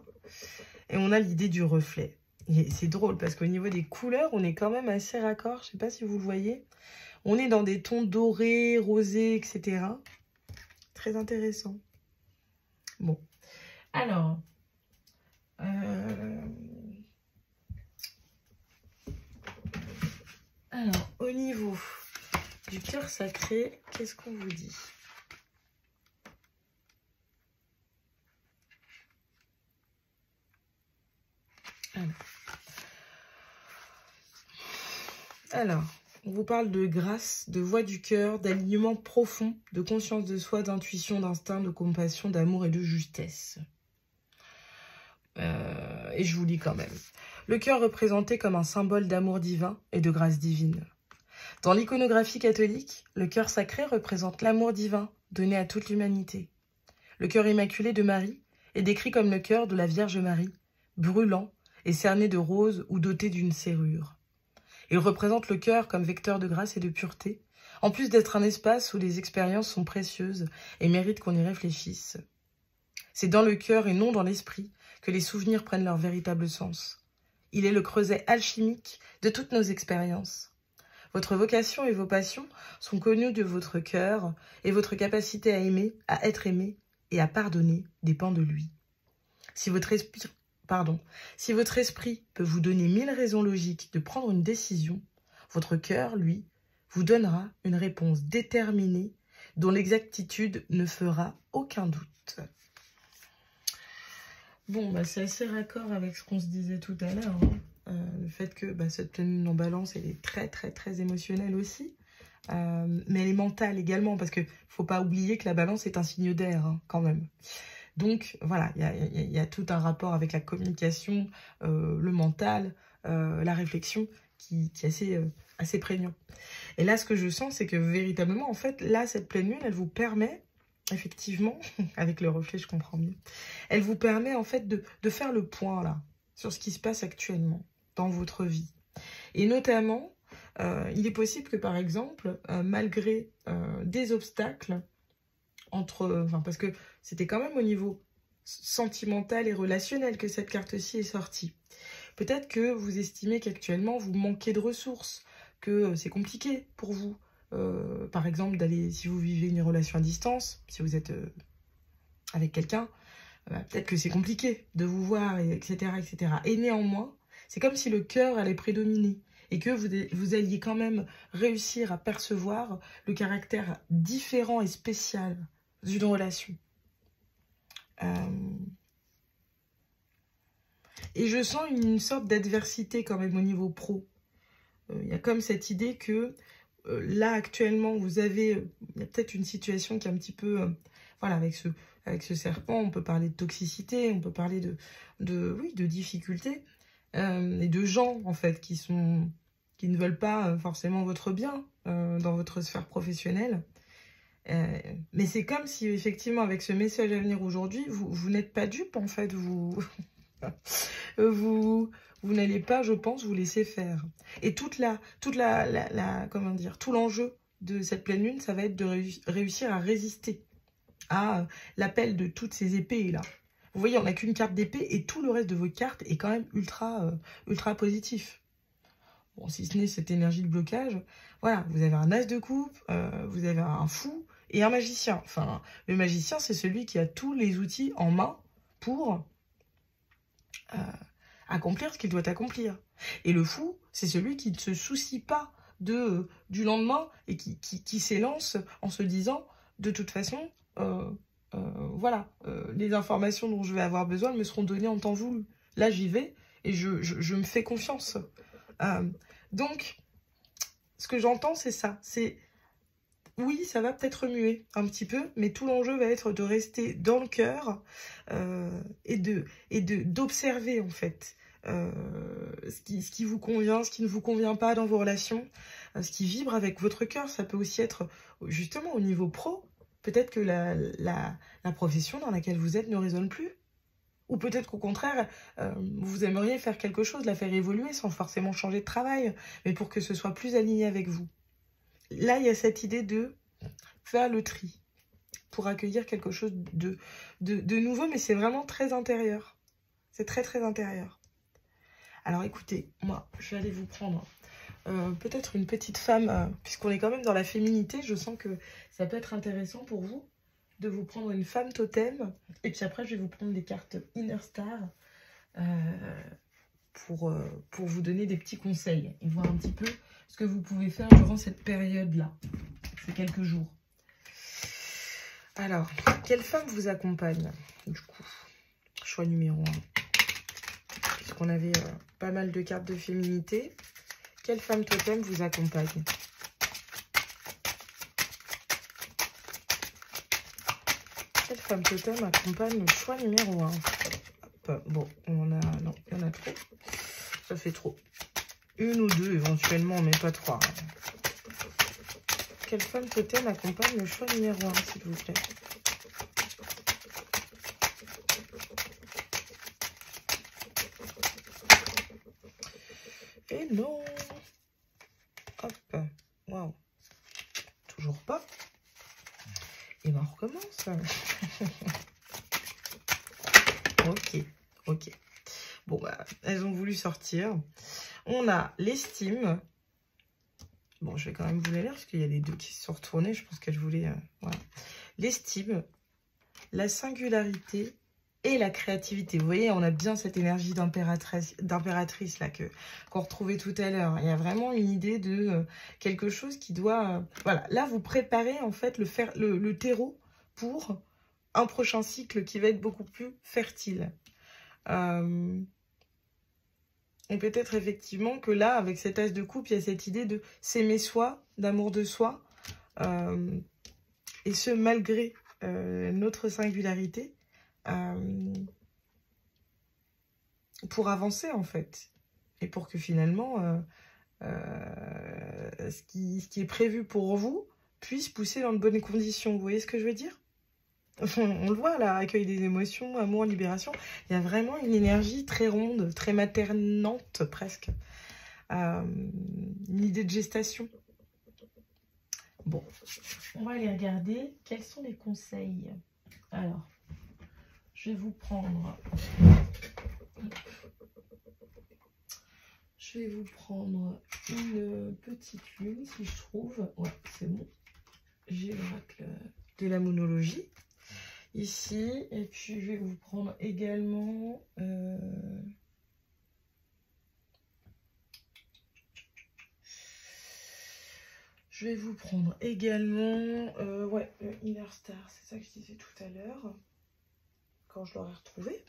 Speaker 1: Et on a l'idée du reflet. Et c'est drôle parce qu'au niveau des couleurs, on est quand même assez raccord. Je ne sais pas si vous le voyez. On est dans des tons dorés, rosés, etc. Très intéressant. Bon. Alors. Au niveau du cœur sacré, qu'est-ce qu'on vous dit? Alors, on vous parle de grâce, de voix du cœur, d'alignement profond, de conscience de soi, d'intuition, d'instinct, de compassion, d'amour et de justesse. Et je vous lis quand même. Le cœur représenté comme un symbole d'amour divin et de grâce divine. Dans l'iconographie catholique, le cœur sacré représente l'amour divin donné à toute l'humanité. Le cœur immaculé de Marie est décrit comme le cœur de la Vierge Marie, brûlant et cerné de rose ou doté d'une serrure. Il représente le cœur comme vecteur de grâce et de pureté, en plus d'être un espace où les expériences sont précieuses et méritent qu'on y réfléchisse. C'est dans le cœur et non dans l'esprit que les souvenirs prennent leur véritable sens. Il est le creuset alchimique de toutes nos expériences. Votre vocation et vos passions sont connues de votre cœur et votre capacité à aimer, à être aimé et à pardonner dépend de lui. Si votre esprit peut vous donner 1000 raisons logiques de prendre une décision, Votre cœur, lui, vous donnera une réponse déterminée dont l'exactitude ne fera aucun doute. Bon, bah, c'est assez raccord avec ce qu'on se disait tout à l'heure. Le fait que cette pleine lune en balance, elle est très, très, très émotionnelle aussi. Mais elle est mentale également, parce qu'il ne faut pas oublier que la balance est un signe d'air, hein, quand même. Donc, voilà, il y a tout un rapport avec la communication, le mental, la réflexion, qui est assez prégnant. Et là, ce que je sens, c'est que véritablement, en fait, là, cette pleine lune, elle vous permet, effectivement, avec le reflet, je comprends mieux, elle vous permet, en fait, de faire le point, là, sur ce qui se passe actuellement dans votre vie. Et notamment, il est possible que, par exemple, malgré des obstacles, parce que c'était quand même au niveau sentimental et relationnel que cette carte-ci est sortie. Peut-être que vous estimez qu'actuellement, vous manquez de ressources, que c'est compliqué pour vous. Par exemple, si vous vivez une relation à distance, si vous êtes avec quelqu'un, peut-être que c'est compliqué de vous voir, etc., etc. Et néanmoins, c'est comme si le cœur allait prédominer et que vous alliez quand même réussir à percevoir le caractère différent et spécial d'une relation. Et je sens une sorte d'adversité quand même au niveau pro. Il y a comme cette idée que là, actuellement, il y a peut-être une situation qui est un petit peu... voilà, avec ce serpent, on peut parler de toxicité, on peut parler de difficultés, et de gens, en fait, qui ne veulent pas forcément votre bien dans votre sphère professionnelle. Mais c'est comme si, effectivement, avec ce message à venir aujourd'hui, vous n'êtes pas dupe, en fait, vous n'allez pas, je pense, vous laisser faire. Et tout l'enjeu de cette pleine lune, ça va être de réussir à résister à l'appel de toutes ces épées là. Vous voyez, on n'a qu'une carte d'épée et tout le reste de vos cartes est quand même ultra positif. Bon, si ce n'est cette énergie de blocage, voilà, vous avez un as de coupe, vous avez un fou et un magicien. Enfin, le magicien, c'est celui qui a tous les outils en main pour accomplir ce qu'il doit accomplir. Et le fou, c'est celui qui ne se soucie pas du lendemain et qui s'élance en se disant, de toute façon, voilà, les informations dont je vais avoir besoin me seront données en temps voulu. Là, j'y vais et je me fais confiance. Donc, ce que j'entends, c'est ça. C'est, oui, ça va peut-être remuer un petit peu, mais tout l'enjeu va être de rester dans le cœur et d'observer, en fait, ce qui vous convient, ce qui ne vous convient pas dans vos relations, ce qui vibre avec votre cœur. Ça peut aussi être, justement, au niveau pro. Peut-être que la profession dans laquelle vous êtes ne résonne plus. Ou peut-être qu'au contraire, vous aimeriez faire quelque chose, la faire évoluer sans forcément changer de travail, mais pour que ce soit plus aligné avec vous. Là, il y a cette idée de faire le tri pour accueillir quelque chose de nouveau, mais c'est vraiment très intérieur. C'est très, très intérieur. Alors écoutez, moi, je vais aller vous prendre peut-être une petite femme, puisqu'on est quand même dans la féminité, je sens que ça peut être intéressant pour vous de vous prendre une femme totem. Et puis après, je vais vous prendre des cartes Inner Star pour vous donner des petits conseils et voir un petit peu ce que vous pouvez faire durant cette période-là, ces quelques jours. Alors, quelle femme vous accompagne, du coup? Choix numéro 1. Puisqu'on avait pas mal de cartes de féminité. Quelle femme totem vous accompagne? Quelle femme totem accompagne le choix numéro 1? Bon, non, il y en a trop. Ça fait trop. Une ou deux éventuellement, mais pas trois. Quelle femme totem accompagne le choix numéro 1, s'il vous plaît? Et non. Hop. Waouh. Toujours pas. Et ben on recommence. Ok. Bon, bah, elles ont voulu sortir. On a l'estime. Bon, je vais quand même vous les lire parce qu'il y a les deux qui se sont retournés. Je pense qu'elles voulaient... voilà. L'estime, la singularité et la créativité. Vous voyez, on a bien cette énergie d'impératrice là qu'on retrouvait tout à l'heure. Il y a vraiment une idée de quelque chose qui doit... voilà, là, vous préparez en fait le terreau pour un prochain cycle qui va être beaucoup plus fertile. Et peut-être effectivement que là, avec cet as de coupe, il y a cette idée de s'aimer soi, d'amour de soi, et ce malgré notre singularité, pour avancer en fait, et pour que finalement ce qui est prévu pour vous puisse pousser dans de bonnes conditions. Vous voyez ce que je veux dire? On le voit là, accueil des émotions, amour, libération. Il y a vraiment une énergie très ronde, très maternante presque. Une idée de gestation. Bon, on va aller regarder quels sont les conseils. Alors, je vais vous prendre... Je vais vous prendre une petite lune si je trouve. Ouais, c'est bon. J'ai l'oracle de la monologie ici. Et puis, je vais vous prendre également... Je vais vous prendre également... ouais, le Inner Star, c'est ça que je disais tout à l'heure. Quand je l'aurai retrouvé.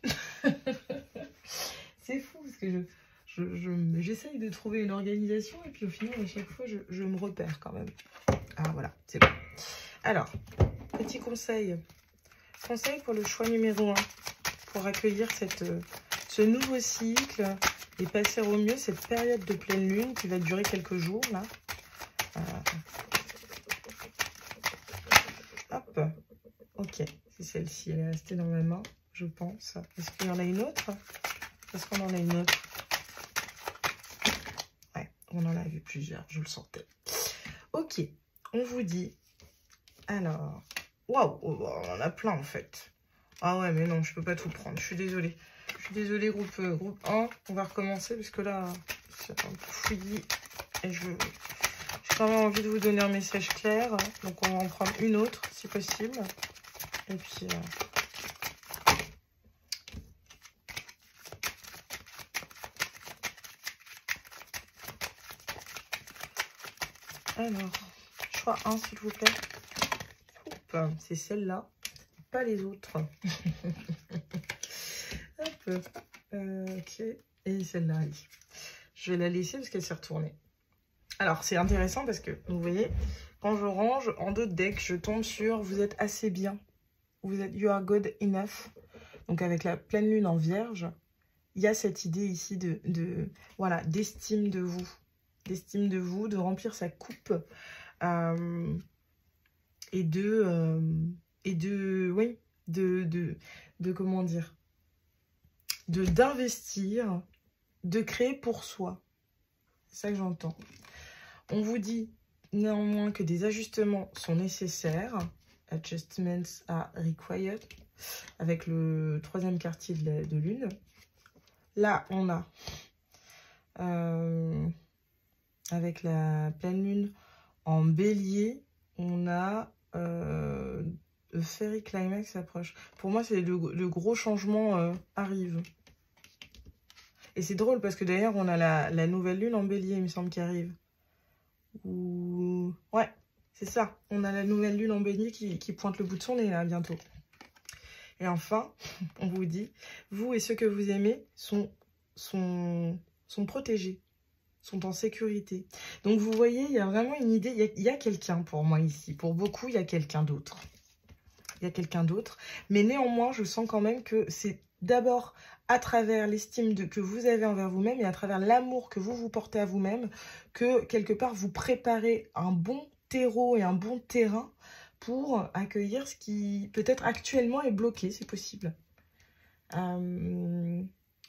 Speaker 1: C'est fou parce que j'essaye de trouver une organisation et puis au final, à chaque fois, je me repère quand même. Ah, voilà, c'est bon. Alors, petit conseil. Conseil pour le choix numéro 1. Pour accueillir ce nouveau cycle et passer au mieux cette période de pleine lune qui va durer quelques jours, là. Hop. Ok, c'est celle-ci. Elle est restée dans ma main, je pense. Est-ce qu'il y en a une autre? Est-ce qu'on en a une autre? Ouais, on en a vu plusieurs, je le sentais. Ok, on vous dit... Alors... Waouh, on en a plein en fait. Ah ouais, mais non, je peux pas tout prendre. Je suis désolée. Je suis désolée, groupe 1. On va recommencer parce que là, c'est un peu fouillis. Et j'ai quand même envie de vous donner un message clair. Donc, on va en prendre une autre, si possible. Et puis... Alors, choix 1, s'il vous plaît. C'est celle-là, pas les autres. Hop. Ok. Et celle-là, allez. Je vais la laisser parce qu'elle s'est retournée. Alors, c'est intéressant parce que, vous voyez, quand je range en d'autres decks, je tombe sur « Vous êtes assez bien ». Vous êtes « You are good enough ». Donc, avec la pleine lune en vierge, il y a cette idée ici voilà, d'estime de vous. D'estime de vous, de remplir sa coupe. Et comment dire, d'investir, de créer pour soi. C'est ça que j'entends. On vous dit néanmoins que des ajustements sont nécessaires. Adjustments are required. Avec le 3e quartier de lune. Là, on a, avec la pleine lune en bélier, on a Fairy Climax approche. Pour moi, c'est le gros changement arrive. Et c'est drôle parce que d'ailleurs, on a la nouvelle lune en bélier, il me semble, qui arrive. Ouais, c'est ça. On a la nouvelle lune en bélier qui pointe le bout de son nez, là, bientôt. Et enfin, on vous dit, vous et ceux que vous aimez sont protégés, sont en sécurité. Donc, vous voyez, il y a vraiment une idée. Il y a quelqu'un pour moi ici. Pour beaucoup, il y a quelqu'un d'autre. Il y a quelqu'un d'autre. Mais néanmoins, je sens quand même que c'est d'abord à travers l'estime que vous avez envers vous-même et à travers l'amour que vous portez à vous-même que, quelque part, vous préparez un bon terreau et un bon terrain pour accueillir ce qui, peut-être, actuellement est bloqué. C'est possible.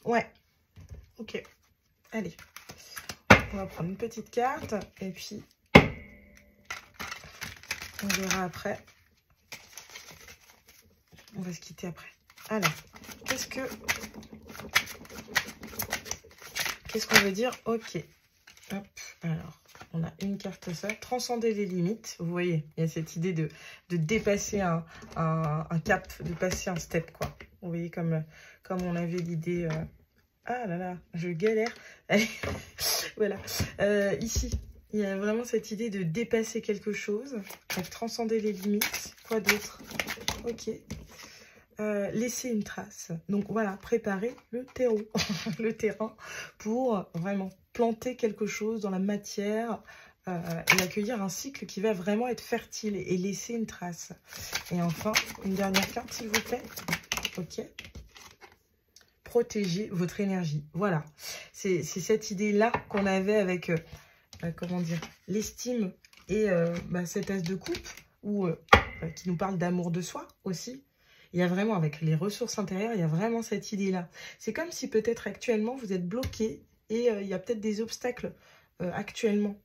Speaker 1: Ouais. Ok. Allez. On va prendre une petite carte et puis on verra après. On va se quitter après. Alors, qu'est-ce qu'on veut dire? Ok. Hop, alors, on a une carte ça. Transcender les limites. Vous voyez, il y a cette idée de dépasser un cap, de passer un step, quoi. Vous voyez, comme on avait l'idée... Ah là là, je galère. Allez, voilà. Ici, il y a vraiment cette idée de dépasser quelque chose, de transcender les limites. Quoi d'autre? Ok. Laisser une trace. Donc voilà, préparer le terreau, le terrain pour vraiment planter quelque chose dans la matière et accueillir un cycle qui va vraiment être fertile et laisser une trace. Et enfin, une dernière carte, s'il vous plaît. Ok. Protéger votre énergie. Voilà. C'est cette idée-là qu'on avait avec, comment dire, l'estime et cet as de coupe qui nous parle d'amour de soi aussi. Il y a vraiment, avec les ressources intérieures, il y a vraiment cette idée-là. C'est comme si peut-être actuellement, vous êtes bloqué et il y a peut-être des obstacles actuellement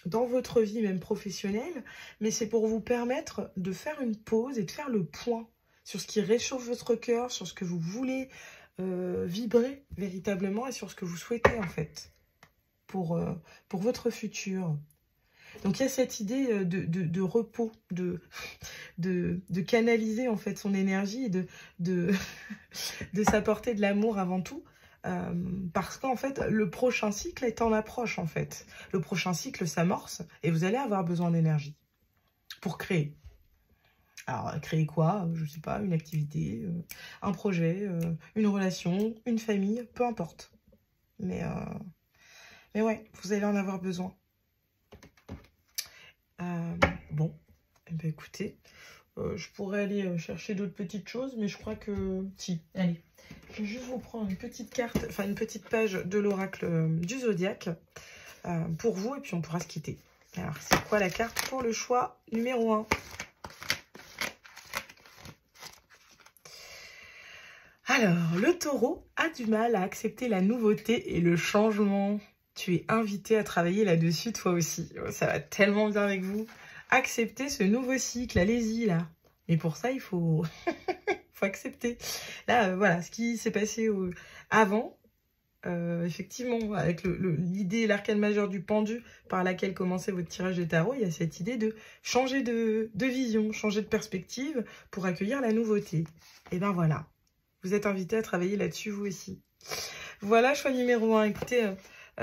Speaker 1: dans votre vie, même professionnelle. Mais c'est pour vous permettre de faire une pause et de faire le point sur ce qui réchauffe votre cœur, sur ce que vous voulez vibrer véritablement et sur ce que vous souhaitez en fait pour votre futur. Donc il y a cette idée de repos, de canaliser en fait son énergie et de s'apporter de l'amour avant tout. Parce qu'en fait, le prochain cycle est en approche en fait. Le prochain cycle s'amorce et vous allez avoir besoin d'énergie pour créer. Alors, créer quoi? Je ne sais pas, une activité, un projet, une relation, une famille, peu importe. Mais ouais, vous allez en avoir besoin. Bon, eh ben, écoutez, je pourrais aller chercher d'autres petites choses, mais je crois que... Si, allez. Je vais juste vous prendre une petite carte, enfin une petite page de l'oracle du zodiaque pour vous, et puis on pourra se quitter. Alors, c'est quoi la carte pour le choix numéro 1? Alors, le taureau a du mal à accepter la nouveauté et le changement. Tu es invité à travailler là-dessus toi aussi. Ça va tellement bien avec vous. Acceptez ce nouveau cycle, allez-y là. Mais pour ça, il faut, faut accepter. Là, voilà, ce qui s'est passé avant, effectivement, avec l'idée, l'arcane majeure du pendu par laquelle commençait votre tirage de tarot, il y a cette idée de changer de vision, changer de perspective pour accueillir la nouveauté. Et ben voilà. Vous êtes invité à travailler là-dessus, vous aussi. Voilà, choix numéro 1. Écoutez,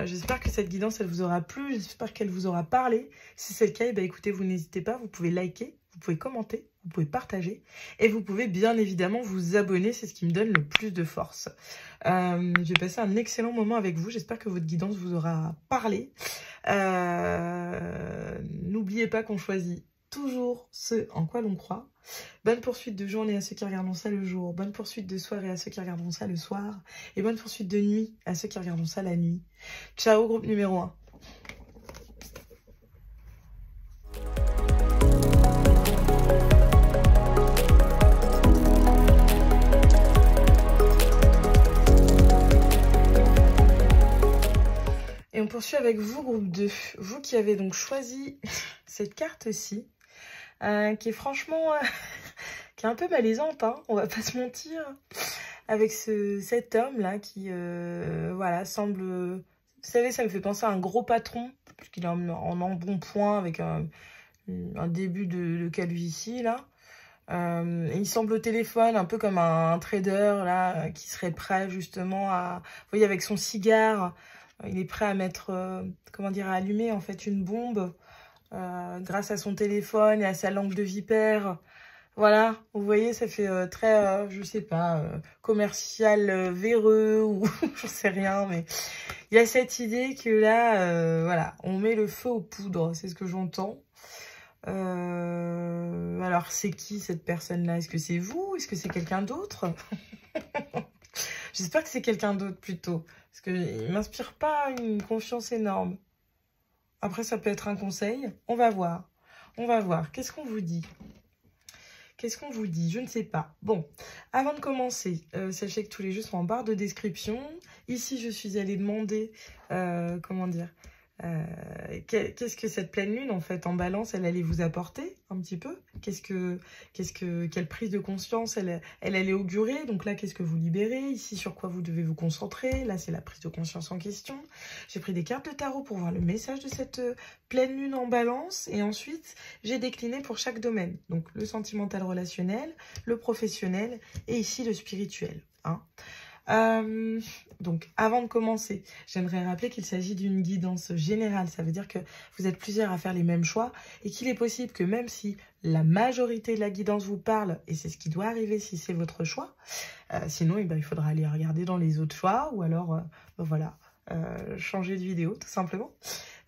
Speaker 1: j'espère que cette guidance, elle vous aura plu. J'espère qu'elle vous aura parlé. Si c'est le cas, ben, écoutez, vous n'hésitez pas. Vous pouvez liker, vous pouvez commenter, vous pouvez partager. Et vous pouvez bien évidemment vous abonner. C'est ce qui me donne le plus de force. J'ai passé un excellent moment avec vous. J'espère que votre guidance vous aura parlé. N'oubliez pas qu'on choisit toujours ce en quoi l'on croit. Bonne poursuite de journée à ceux qui regarderont ça le jour. Bonne poursuite de soirée à ceux qui regarderont ça le soir. Et bonne poursuite de nuit à ceux qui regarderont ça la nuit. Ciao, groupe numéro 1. Et on poursuit avec vous, groupe 2. Vous qui avez donc choisi cette carte-ci, qui est franchement... qui est un peu malaisante, hein, on va pas se mentir. Avec cet homme-là qui, voilà, semble... Vous savez, ça me fait penser à un gros patron, puisqu'il est en embonpoint avec un début de calvitie, là. Et il semble au téléphone, un peu comme un trader, là, qui serait prêt, justement, à... Vous voyez, avec son cigare, il est prêt à mettre, comment dire, à allumer, en fait, une bombe, grâce à son téléphone et à sa langue de vipère. Voilà, vous voyez, ça fait très, je sais pas, commercial véreux ou j'en sais rien, mais il y a cette idée que là, voilà, on met le feu aux poudres, c'est ce que j'entends. Alors, c'est qui cette personne-là? Est-ce que c'est vous? Est-ce que c'est quelqu'un d'autre? J'espère que c'est quelqu'un d'autre plutôt, parce qu'il m'inspire pas une confiance énorme. Après, ça peut être un conseil, on va voir. On va voir, qu'est-ce qu'on vous dit? Qu'est-ce qu'on vous dit? Je ne sais pas. Bon, avant de commencer, sachez que tous les jeux sont en barre de description. Ici, je suis allée demander, comment dire, Qu'est-ce que cette pleine lune, en fait, en balance, elle allait vous apporter un petit peu? Quelle prise de conscience elle allait augurer? Donc là, qu'est-ce que vous libérez? Ici, sur quoi vous devez vous concentrer? Là, c'est la prise de conscience en question. J'ai pris des cartes de tarot pour voir le message de cette pleine lune en balance. Et ensuite, j'ai décliné pour chaque domaine. Donc, le sentimental relationnel, le professionnel et ici, le spirituel. Hein. Donc, avant de commencer, j'aimerais rappeler qu'il s'agit d'une guidance générale. Ça veut dire que vous êtes plusieurs à faire les mêmes choix et qu'il est possible que même si la majorité de la guidance vous parle, et c'est ce qui doit arriver si c'est votre choix, sinon eh ben, il faudra aller regarder dans les autres choix ou alors, voilà, changer de vidéo tout simplement.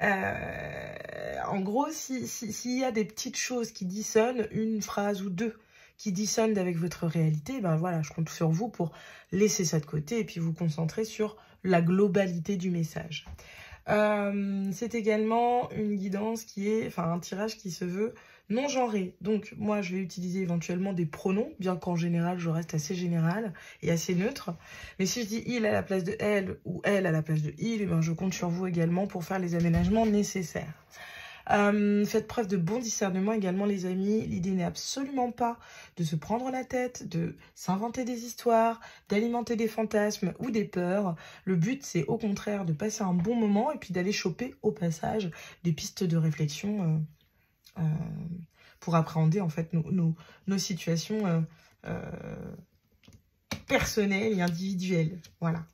Speaker 1: En gros, s'il y a des petites choses qui dissonnent, une phrase ou deux, qui dissonne avec votre réalité, ben voilà, je compte sur vous pour laisser ça de côté et puis vous concentrer sur la globalité du message. C'est également une guidance qui est, enfin un tirage qui se veut non genré. Donc moi je vais utiliser éventuellement des pronoms, bien qu'en général je reste assez général et assez neutre. Mais si je dis il à la place de elle ou elle à la place de il, eh ben, je compte sur vous également pour faire les aménagements nécessaires. Faites preuve de bon discernement également les amis. L'idée n'est absolument pas de se prendre la tête, de s'inventer des histoires, d'alimenter des fantasmes ou des peurs. Le but c'est au contraire de passer un bon moment et puis d'aller choper au passage des pistes de réflexion pour appréhender en fait nos situations personnelles et individuelles. Voilà.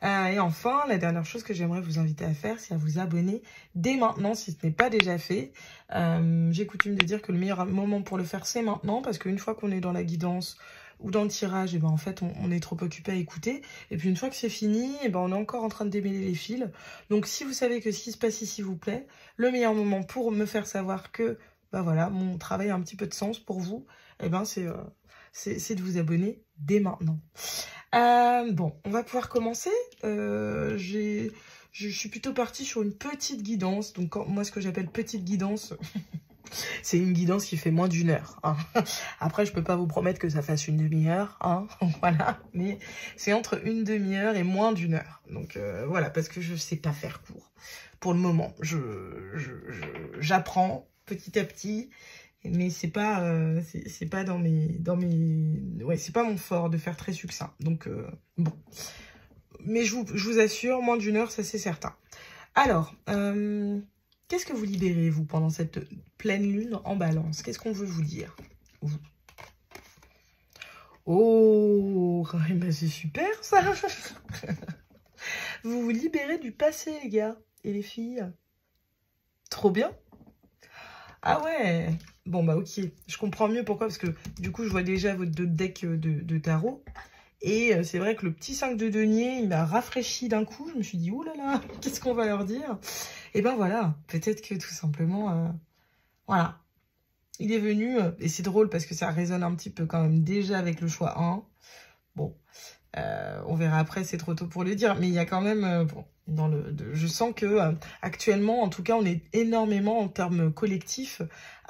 Speaker 1: Et enfin, la dernière chose que j'aimerais vous inviter à faire, c'est à vous abonner dès maintenant, si ce n'est pas déjà fait. J'ai coutume de dire que le meilleur moment pour le faire, c'est maintenant, parce qu'une fois qu'on est dans la guidance ou dans le tirage, et ben en fait, on est trop occupé à écouter. Et puis une fois que c'est fini, et ben on est encore en train de démêler les fils. Donc si vous savez que ce qui se passe ici vous plaît, le meilleur moment pour me faire savoir que ben voilà, mon travail a un petit peu de sens pour vous, et ben c'est de vous abonner dès maintenant. Bon, on va pouvoir commencer. Je suis plutôt partie sur une petite guidance. Donc, moi, ce que j'appelle petite guidance, c'est une guidance qui fait moins d'1 heure. Hein. Après, je peux pas vous promettre que ça fasse une demi-heure. Hein, voilà. Mais c'est entre une demi-heure et moins d'1 heure. Donc, voilà, parce que je sais pas faire court. Pour le moment, j'apprends petit à petit. Mais c'est pas dans mes ouais, c'est pas mon fort de faire très succinct. Donc bon, mais je vous assure, moins d'1 heure, ça c'est certain. Alors, qu'est-ce que vous libérez vous pendant cette pleine lune en balance? Qu'est-ce qu'on veut vous dire vous? Oh, ben c'est super ça. Vous vous libérez du passé les gars et les filles. Trop bien. Ah ouais. Bon, bah ok, je comprends mieux pourquoi, parce que du coup, je vois déjà votre deck de tarot. Et c'est vrai que le petit 5 de denier, il m'a rafraîchi d'un coup. Je me suis dit, oh là là, qu'est-ce qu'on va leur dire? Et ben voilà, peut-être que tout simplement, voilà. Il est venu, et c'est drôle parce que ça résonne un petit peu quand même déjà avec le choix 1. Bon, on verra après, c'est trop tôt pour le dire. Mais il y a quand même, bon, je sens que actuellement, en tout cas, on est énormément en termes collectifs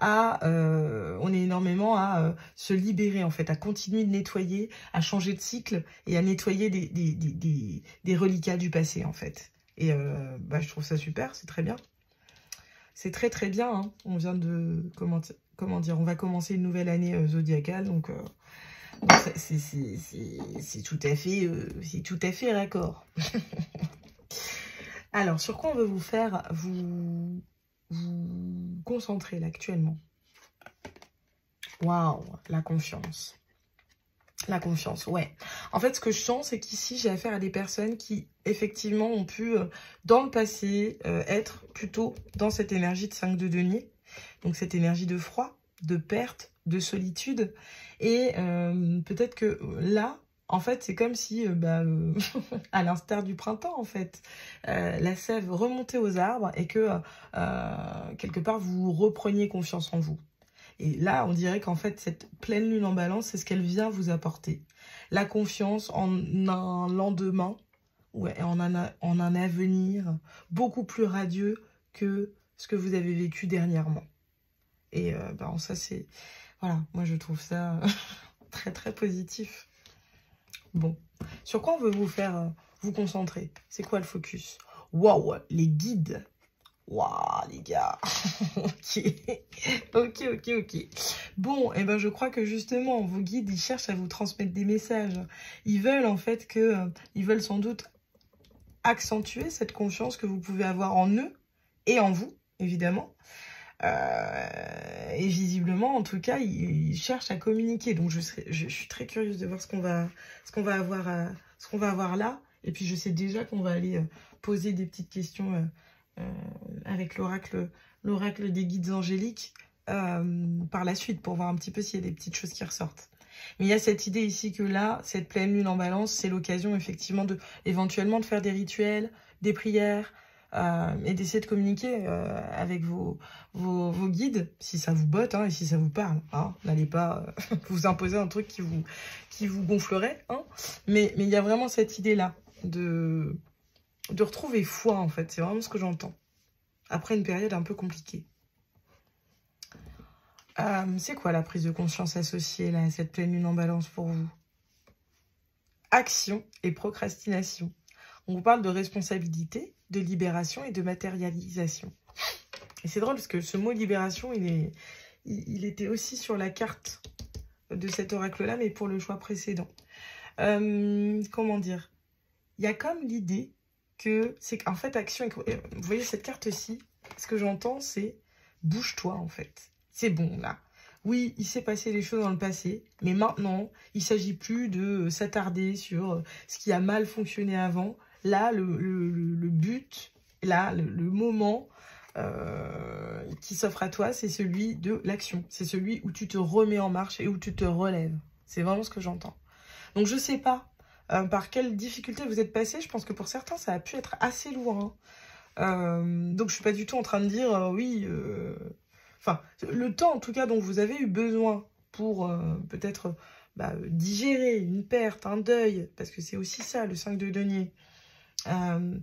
Speaker 1: on est énormément à se libérer en fait, à continuer de nettoyer, à changer de cycle et à nettoyer des reliquats du passé en fait. Et bah, je trouve ça super, c'est très bien. C'est très très bien. Hein. On vient de comment dire, on va commencer une nouvelle année zodiacale, donc c'est tout à fait raccord. Alors, sur quoi on veut vous faire vous concentrer là actuellement? Waouh, la confiance. La confiance, ouais. En fait, ce que je sens, c'est qu'ici, j'ai affaire à des personnes qui, effectivement, ont pu, dans le passé, être plutôt dans cette énergie de 5 de denier. Donc, cette énergie de froid, de perte, de solitude. Et peut-être que là, en fait, c'est comme si, à l'instar du printemps, en fait, la sève remontait aux arbres et que, quelque part, vous repreniez confiance en vous. Et là, on dirait qu'en fait, cette pleine lune en balance, c'est ce qu'elle vient vous apporter. La confiance en un lendemain, ouais, en un avenir beaucoup plus radieux que ce que vous avez vécu dernièrement. Et ça, c'est... Voilà, moi, je trouve ça très, très positif. Bon, sur quoi on veut vous faire vous concentrer? C'est quoi le focus? Waouh, les guides. Waouh, les gars. Ok. Ok, ok, ok. Bon, et ben je crois que justement, vos guides, ils cherchent à vous transmettre des messages. Ils veulent en fait ils veulent sans doute accentuer cette confiance que vous pouvez avoir en eux et en vous, évidemment. Et visiblement, en tout cas, ils cherchent à communiquer. Donc, je suis très curieuse de voir ce qu'on va avoir là. Et puis, je sais déjà qu'on va aller poser des petites questions avec l'oracle des guides angéliques par la suite pour voir un petit peu s'il y a des petites choses qui ressortent. Mais il y a cette idée ici que là, cette pleine lune en balance, c'est l'occasion effectivement éventuellement de faire des rituels, des prières, et d'essayer de communiquer avec vos guides, si ça vous botte et si ça vous parle. Hein. N'allez pas vous imposer un truc qui vous gonflerait. Hein. Mais il y a vraiment cette idée-là de retrouver foi, en fait. C'est vraiment ce que j'entends. Après une période un peu compliquée. C'est quoi la prise de conscience associée là, à cette pleine lune en balance pour vous? Action et procrastination. On vous parle de responsabilité, de libération et de matérialisation. Et c'est drôle parce que ce mot libération, il était aussi sur la carte de cet oracle-là, mais pour le choix précédent. Comment dire? Il y a comme l'idée que c'est qu'en fait, action... Vous voyez cette carte-ci, ce que j'entends, c'est bouge-toi en fait. C'est bon là. Oui, il s'est passé des choses dans le passé, mais maintenant, il ne s'agit plus de s'attarder sur ce qui a mal fonctionné avant. Là, le but, là, le moment qui s'offre à toi, c'est celui de l'action. C'est celui où tu te remets en marche et où tu te relèves. C'est vraiment ce que j'entends. Donc, je ne sais pas par quelle difficulté vous êtes passé. Je pense que pour certains, ça a pu être assez lourd. Hein. Donc, je ne suis pas du tout en train de dire oui... Enfin, le temps, en tout cas, dont vous avez eu besoin pour peut-être digérer une perte, un deuil, parce que c'est aussi ça, le 5 de denier, il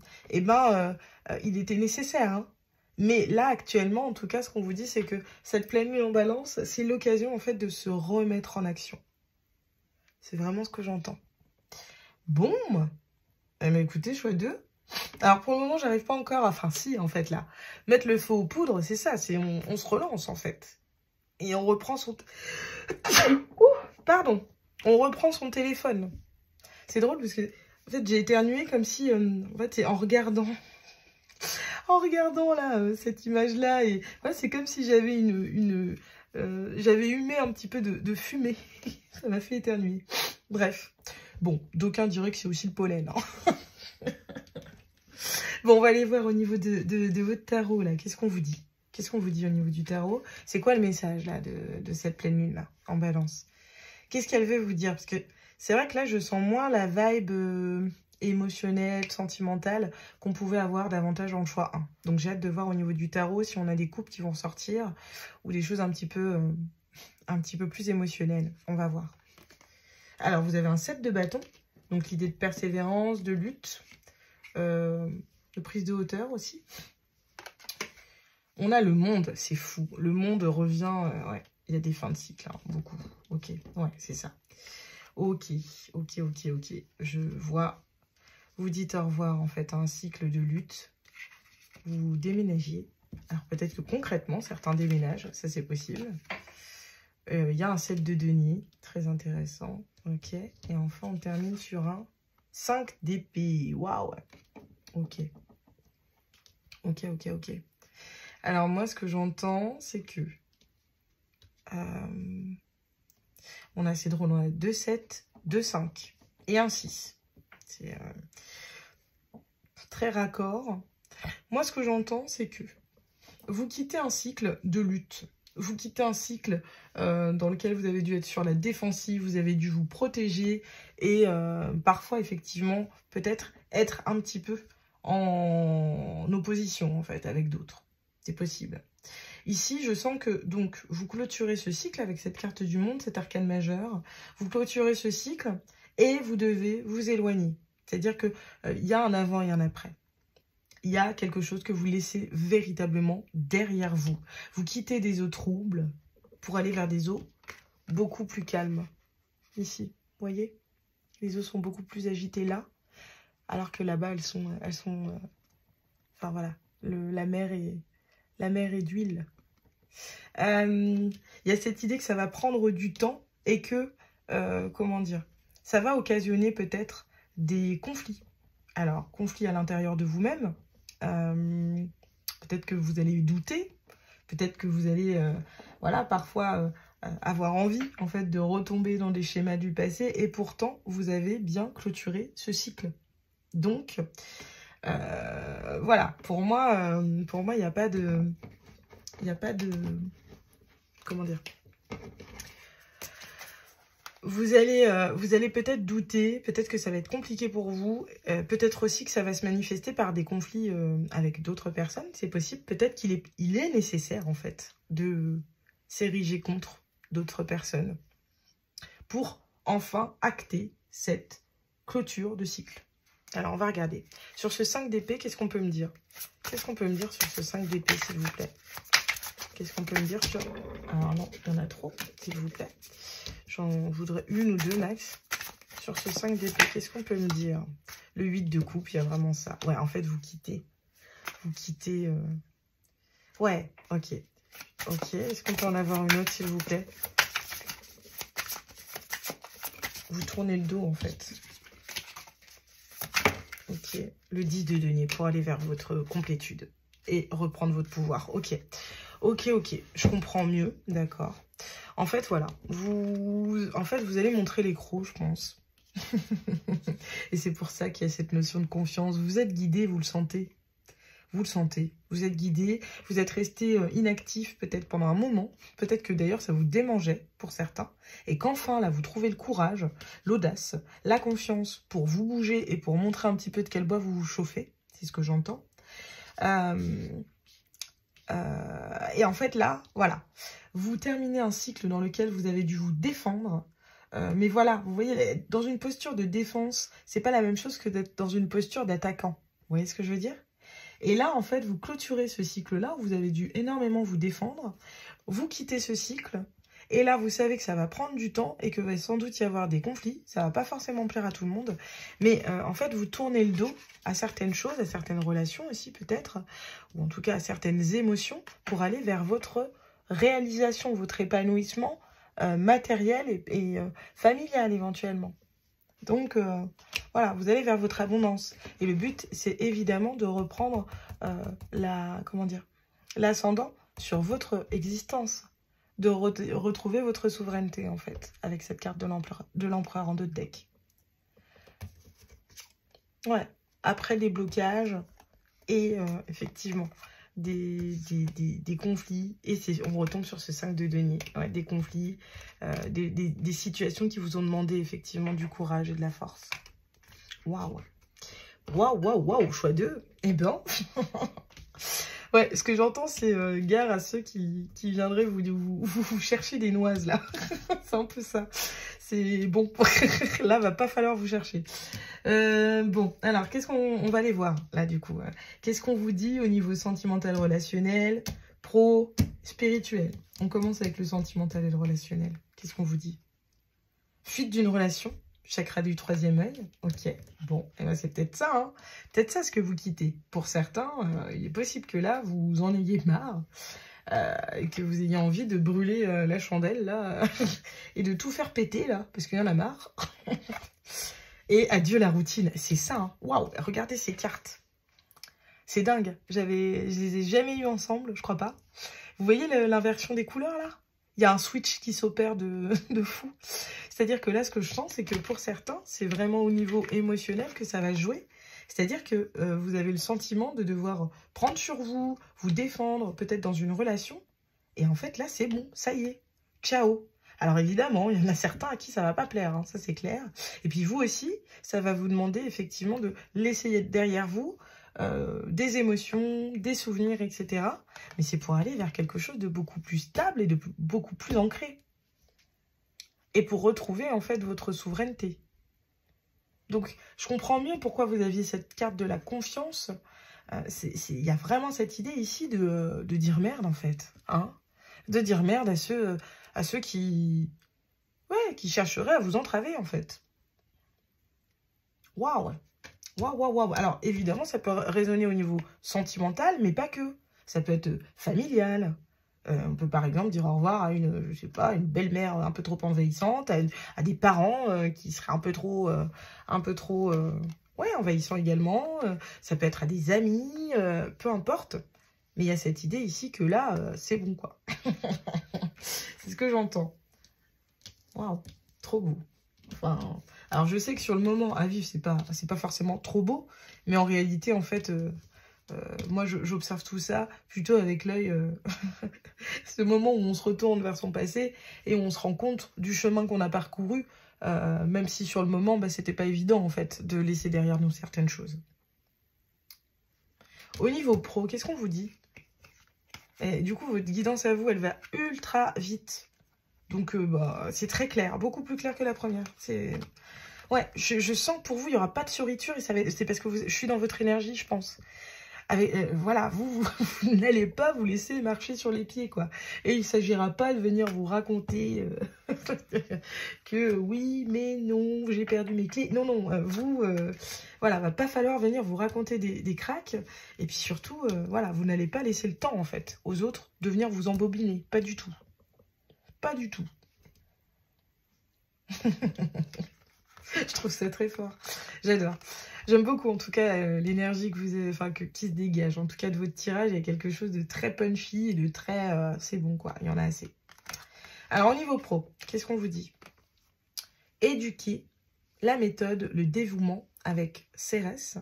Speaker 1: était nécessaire. Hein. Mais là, actuellement, en tout cas, ce qu'on vous dit, c'est que cette pleine lune en balance, c'est l'occasion, en fait, de se remettre en action. C'est vraiment ce que j'entends. Bon, écoutez, choix 2. Alors, pour le moment, j'arrive pas encore... Enfin, si, en fait, là. Mettre le feu aux poudres, c'est ça. On se relance, en fait. Et on reprend son... Pardon. On reprend son téléphone. C'est drôle parce que, en fait, j'ai éternué comme si... en fait, c'est en regardant... En regardant, là, cette image-là. Et ouais, c'est comme si j'avais j'avais humé un petit peu de fumée. Ça m'a fait éternuer. Bref. Bon, d'aucuns diraient que c'est aussi le pollen, hein. Bon, on va aller voir au niveau de votre tarot, là. Qu'est-ce qu'on vous dit? Qu'est-ce qu'on vous dit au niveau du tarot? C'est quoi le message, là, de cette pleine lune, là, en balance? Qu'est-ce qu'elle veut vous dire? Parce que c'est vrai que là, je sens moins la vibe émotionnelle, sentimentale qu'on pouvait avoir davantage dans le choix 1. Donc, j'ai hâte de voir au niveau du tarot si on a des couples qui vont sortir ou des choses un petit peu plus émotionnelles. On va voir. Alors, vous avez un 7 de bâton. Donc, l'idée de persévérance, de lutte... de prise de hauteur aussi. On a le monde, c'est fou. Le monde revient... ouais, il y a des fins de cycle, hein, beaucoup. Ok, ouais, c'est ça. Ok. Je vois. Vous dites au revoir, en fait, à un cycle de lutte. Vous déménagiez. Alors, peut-être que concrètement, certains déménagent. Ça, c'est possible. Il y a un 7 de denier. Très intéressant. Ok. Et enfin, on termine sur un 5 d'épée. Waouh. Ok. Alors, moi, ce que j'entends, c'est que... on a assez drôle. On a 2 7, 2 5 et un 6. C'est très raccord. Moi, ce que j'entends, c'est que vous quittez un cycle de lutte. Vous quittez un cycle dans lequel vous avez dû être sur la défensive, vous avez dû vous protéger et parfois, effectivement, peut-être être un petit peu en opposition, en fait, avec d'autres. C'est possible. Ici, je sens que, donc, vous clôturez ce cycle avec cette carte du monde, cet arcane majeur. Vous clôturez ce cycle et vous devez vous éloigner. C'est-à-dire qu'il y a un avant et un après. Il y a quelque chose que vous laissez véritablement derrière vous. Vous quittez des eaux troubles pour aller vers des eaux beaucoup plus calmes. Ici, vous voyez? Les eaux sont beaucoup plus agitées là, alors que là-bas, elles sont enfin voilà, la mer est d'huile. Il y a cette idée que ça va prendre du temps et que, comment dire, ça va occasionner peut-être des conflits. Alors, conflits à l'intérieur de vous-même, peut-être que vous allez douter, peut-être que vous allez, voilà, parfois avoir envie, en fait, de retomber dans des schémas du passé, et pourtant, vous avez bien clôturé ce cycle. Donc, voilà, pour moi, il n'y a pas de... Comment dire? Vous allez peut-être douter, peut-être que ça va être compliqué pour vous, peut-être aussi que ça va se manifester par des conflits avec d'autres personnes, c'est possible. Peut-être qu'il est nécessaire, en fait, de s'ériger contre d'autres personnes pour enfin acter cette clôture de cycle. Alors, on va regarder. Sur ce 5 d'épée, qu'est-ce qu'on peut me dire? Qu'est-ce qu'on peut me dire sur ce 5 d'épée, s'il vous plaît? Qu'est-ce qu'on peut me dire sur... Alors non, il y en a trop, s'il vous plaît. J'en voudrais une ou deux max. Sur ce 5 d'épée, qu'est-ce qu'on peut me dire? Le 8 de coupe, il y a vraiment ça. Ouais, en fait, vous quittez. Vous quittez... Ouais, ok. Ok, est-ce qu'on peut en avoir une autre, s'il vous plaît? Vous tournez le dos, en fait. Ok, le 10 de denier pour aller vers votre complétude et reprendre votre pouvoir. Ok. Ok, je comprends mieux, d'accord. En fait, voilà, vous allez montrer les crocs, je pense. Et c'est pour ça qu'il y a cette notion de confiance. Vous êtes guidé, vous le sentez. Vous le sentez. Vous êtes guidé, vous êtes resté inactif peut-être pendant un moment. Peut-être que d'ailleurs, ça vous démangeait pour certains. Et qu'enfin, là, vous trouvez le courage, l'audace, la confiance pour vous bouger et pour montrer un petit peu de quel bois vous vous chauffez. C'est ce que j'entends. Et en fait, là, voilà, vous terminez un cycle dans lequel vous avez dû vous défendre. Mais voilà, vous voyez, dans une posture de défense, c'est pas la même chose que d'être dans une posture d'attaquant. Vous voyez ce que je veux dire? Et là, en fait, vous clôturez ce cycle-là, où vous avez dû énormément vous défendre. Vous quittez ce cycle. Et là, vous savez que ça va prendre du temps et que va sans doute y avoir des conflits. Ça va pas forcément plaire à tout le monde. Mais en fait, vous tournez le dos à certaines choses, à certaines relations aussi peut-être, ou en tout cas à certaines émotions, pour aller vers votre réalisation, votre épanouissement matériel et familial éventuellement. Donc, voilà, vous allez vers votre abondance. Et le but, c'est évidemment de reprendre l'ascendant sur votre existence. De retrouver votre souveraineté, en fait, avec cette carte de l'empereur en 2 de deck. Ouais, après des blocages et effectivement des conflits, et on retombe sur ce 5 de denier. Ouais, des conflits, des situations qui vous ont demandé effectivement du courage et de la force. Waouh, waouh, choix 2. Eh ben... Ouais, ce que j'entends, c'est gare à ceux qui viendraient vous chercher des noises, là. C'est un peu ça. C'est bon. Là, va pas falloir vous chercher. Bon, alors, qu'est-ce qu'on va aller voir, là, du coup? Qu'est-ce qu'on vous dit au niveau sentimental, relationnel, pro, spirituel? On commence avec le sentimental et le relationnel. Qu'est-ce qu'on vous dit? Fuite d'une relation. Chakra du 3e œil, ok. Bon, et ben c'est peut-être ça, hein. Peut-être ça ce que vous quittez. Pour certains, il est possible que là, vous en ayez marre, et que vous ayez envie de brûler la chandelle, là, et de tout faire péter, là, parce qu'il y en a marre. Et adieu la routine, c'est ça, hein. Waouh, regardez ces cartes. C'est dingue, je les ai jamais eues ensemble, je crois pas. Vous voyez l'inversion des couleurs, là? Il y a un switch qui s'opère de fou. C'est-à-dire que là, ce que je sens, c'est que pour certains, c'est vraiment au niveau émotionnel que ça va jouer. C'est-à-dire que vous avez le sentiment de devoir prendre sur vous, vous défendre, peut-être dans une relation. Et en fait, là, c'est bon, ça y est, ciao. Alors évidemment, il y en a certains à qui ça va pas plaire, hein, ça c'est clair. Et puis vous aussi, ça va vous demander effectivement de laisser derrière vous des émotions, des souvenirs, etc. Mais c'est pour aller vers quelque chose de beaucoup plus stable et de beaucoup plus ancré. Et pour retrouver en fait votre souveraineté. Donc je comprends mieux pourquoi vous aviez cette carte de la confiance. Il y a vraiment cette idée ici de dire merde en fait. Hein, de dire merde à ceux qui chercheraient à vous entraver en fait. Waouh. Waouh, waouh, waouh. Alors, évidemment, ça peut résonner au niveau sentimental, mais pas que. Ça peut être familial. On peut par exemple dire au revoir à une, je sais pas, une belle-mère un peu trop envahissante, à des parents qui seraient ouais, envahissants également. Ça peut être à des amis, peu importe. Mais il y a cette idée ici que là, c'est bon, quoi. C'est ce que j'entends. Waouh, trop beau. Enfin, alors je sais que sur le moment à vivre, c'est pas forcément trop beau, mais en réalité, en fait, moi, j'observe tout ça plutôt avec l'œil, ce moment où on se retourne vers son passé et on se rend compte du chemin qu'on a parcouru, même si sur le moment, bah, c'était pas évident, en fait, de laisser derrière nous certaines choses. Au niveau pro, qu'est-ce qu'on vous dit? Et du coup, votre guidance à vous, elle va ultra vite. Donc, bah, c'est très clair, beaucoup plus clair que la première. Ouais, je sens que pour vous, il n'y aura pas de surriture et c'est parce que je suis dans votre énergie, je pense. Voilà, vous n'allez pas vous laisser marcher sur les pieds, quoi. Et il ne s'agira pas de venir vous raconter que oui, mais non, j'ai perdu mes clés. Non, non, voilà, va pas falloir venir vous raconter des cracks. Et puis surtout, voilà, vous n'allez pas laisser le temps, en fait, aux autres de venir vous embobiner. Pas du tout. Pas du tout. Je trouve ça très fort. J'adore. J'aime beaucoup, en tout cas, l'énergie que vous avez, enfin, qui se dégage. En tout cas, de votre tirage, il y a quelque chose de très punchy et de très... c'est bon, quoi. Il y en a assez. Alors, au niveau pro, qu'est-ce qu'on vous dit? Éduquer, la méthode, le dévouement avec Cérès.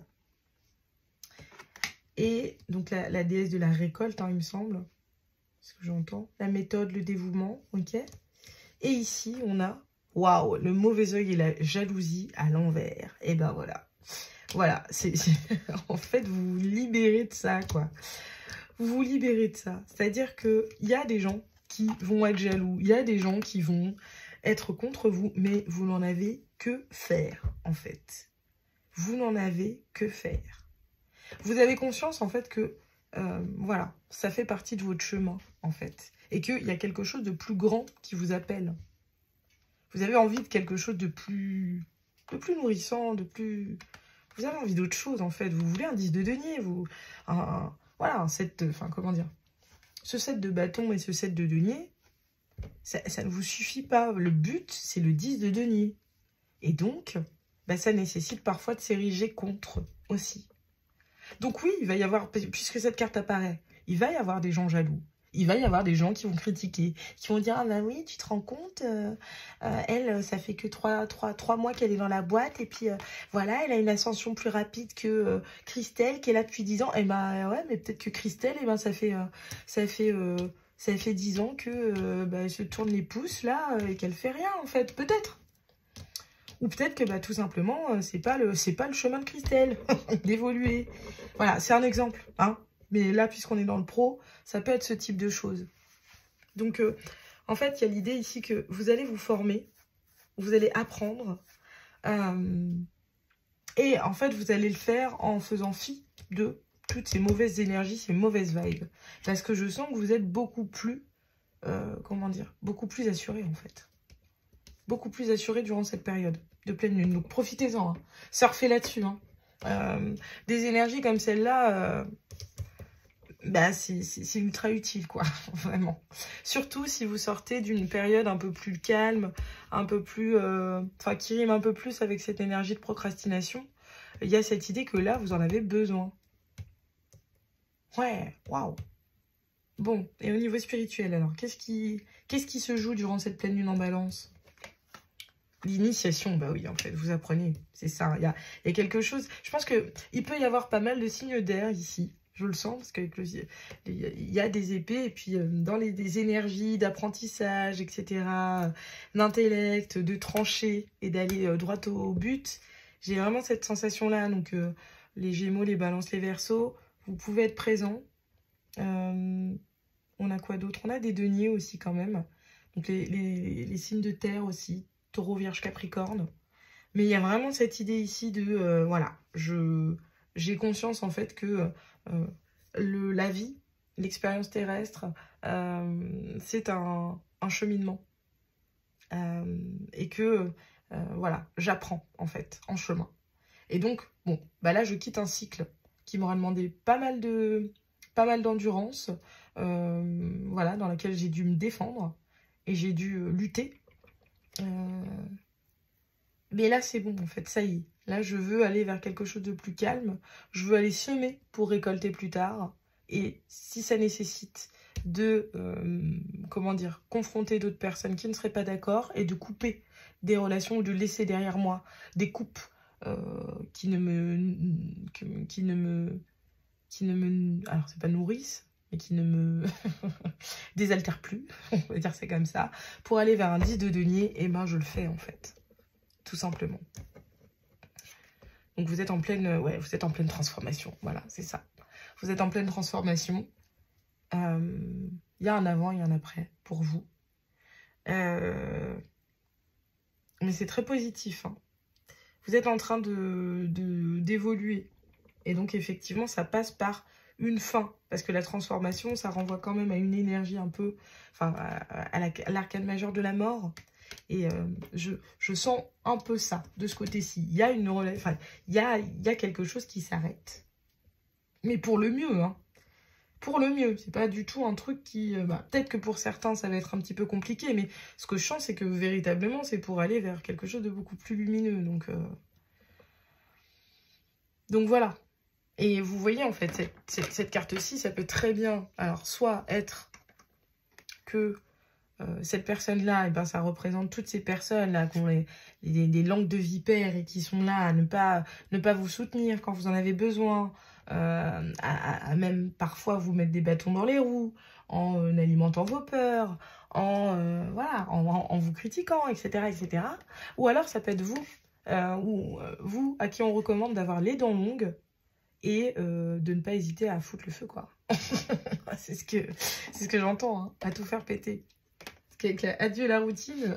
Speaker 1: Et donc, la déesse de la récolte, hein, il me semble. C'est ce que j'entends. La méthode, le dévouement, ok. Et ici, on a... Waouh, le mauvais œil et la jalousie à l'envers. Et ben voilà. Voilà, en fait, vous vous libérez de ça, quoi. Vous vous libérez de ça. C'est-à-dire qu'il y a des gens qui vont être jaloux. Il y a des gens qui vont être contre vous, mais vous n'en avez que faire, en fait. Vous n'en avez que faire. Vous avez conscience, en fait, que, voilà, ça fait partie de votre chemin, en fait. Et qu'il y a quelque chose de plus grand qui vous appelle. Vous avez envie de quelque chose de plus nourrissant, de plus... Vous avez envie d'autre chose, en fait. Vous voulez un 10 de denier, voilà, un set, enfin, comment dire. Ce set de bâton et ce set de denier, ça ne vous suffit pas. Le but, c'est le 10 de denier. Et donc, bah, ça nécessite parfois de s'ériger contre aussi. Donc oui, il va y avoir, puisque cette carte apparaît, il va y avoir des gens jaloux. Il va y avoir des gens qui vont critiquer, qui vont dire « Ah bah oui, tu te rends compte, elle, ça fait que 3 mois qu'elle est dans la boîte, et puis voilà, elle a une ascension plus rapide que Christelle, qui est là depuis 10 ans. » Eh ben ouais, mais peut-être que Christelle, eh ben, ça fait 10 ans que bah, elle se tourne les pouces, là, et qu'elle fait rien, en fait, peut-être. Ou peut-être que bah, tout simplement, c'est pas le chemin de Christelle, d'évoluer. Voilà, c'est un exemple, hein. Mais là, puisqu'on est dans le pro, ça peut être ce type de choses. Donc, en fait, il y a l'idée ici que vous allez vous former, vous allez apprendre, et en fait, vous allez le faire en faisant fi de toutes ces mauvaises énergies, ces mauvaises vibes. Parce que je sens que vous êtes beaucoup plus, comment dire, beaucoup plus assuré, en fait. Beaucoup plus assuré durant cette période de pleine lune. Donc, profitez-en, hein. Surfez là-dessus, hein. Des énergies comme celle-là... bah, c'est ultra utile, quoi, vraiment. Surtout si vous sortez d'une période un peu plus calme, un peu plus... Enfin, qui rime un peu plus avec cette énergie de procrastination. Il y a cette idée que là, vous en avez besoin. Ouais, waouh. Bon, et au niveau spirituel, alors, qu'est-ce qui se joue durant cette pleine lune en balance? L'initiation, bah oui, en fait, vous apprenez, c'est ça. Il y a quelque chose... Je pense qu'il peut y avoir pas mal de signes d'air ici. Je le sens, parce qu'il y a des épées, et puis dans des énergies d'apprentissage, etc., d'intellect, de trancher, et d'aller droit au but, j'ai vraiment cette sensation-là. Donc, les Gémeaux, les Balances, les Verseaux, vous pouvez être présents. On a quoi d'autre? On a des deniers aussi, quand même. Donc, les signes de terre aussi, Taureau, Vierge, Capricorne. Mais il y a vraiment cette idée ici de, voilà, j'ai conscience, en fait, que... la vie, l'expérience terrestre, c'est un cheminement. Et que, voilà, j'apprends, en fait, en chemin. Et donc, Bon, bah là, je quitte un cycle qui m'aura demandé pas mal d'endurance, voilà, dans laquelle j'ai dû me défendre et j'ai dû lutter. Mais là, c'est bon, en fait, ça y est. Là, je veux aller vers quelque chose de plus calme. Je veux aller semer pour récolter plus tard. Et si ça nécessite de, comment dire, confronter d'autres personnes qui ne seraient pas d'accord et de couper des relations ou de laisser derrière moi des coupes qui ne me, alors c'est pas nourrissent, mais qui ne me désaltèrent plus, on va dire c'est comme ça, pour aller vers un 10 de denier, et ben je le fais en fait, tout simplement. Donc vous êtes en pleine, ouais, vous êtes en pleine transformation, voilà, c'est ça. Vous êtes en pleine transformation. Il y a un avant et un après pour vous. Mais c'est très positif, hein. Vous êtes en train d'évoluer. Et donc, effectivement, ça passe par une fin. Parce que la transformation, ça renvoie quand même à une énergie un peu... Enfin, à l'arcane majeure de la mort. Et je sens un peu ça, de ce côté-ci. Il y a une relation... Enfin, il y a quelque chose qui s'arrête. Mais pour le mieux, hein. Pour le mieux. C'est pas du tout un truc qui... peut-être que pour certains, ça va être un petit peu compliqué. Mais ce que je sens, c'est que véritablement, c'est pour aller vers quelque chose de beaucoup plus lumineux. Donc voilà. Et vous voyez, en fait, cette carte-ci, ça peut très bien, alors, soit être que cette personne-là, et ben, ça représente toutes ces personnes-là qui ont des langues de vipère et qui sont là à ne pas vous soutenir quand vous en avez besoin, à même parfois vous mettre des bâtons dans les roues, en alimentant vos peurs, voilà, en vous critiquant, etc., etc. Ou alors, ça peut être vous, vous à qui on recommande d'avoir les dents longues, et de ne pas hésiter à foutre le feu, quoi. c'est ce que j'entends, hein, à tout faire péter. Parce qu'avec adieu la routine,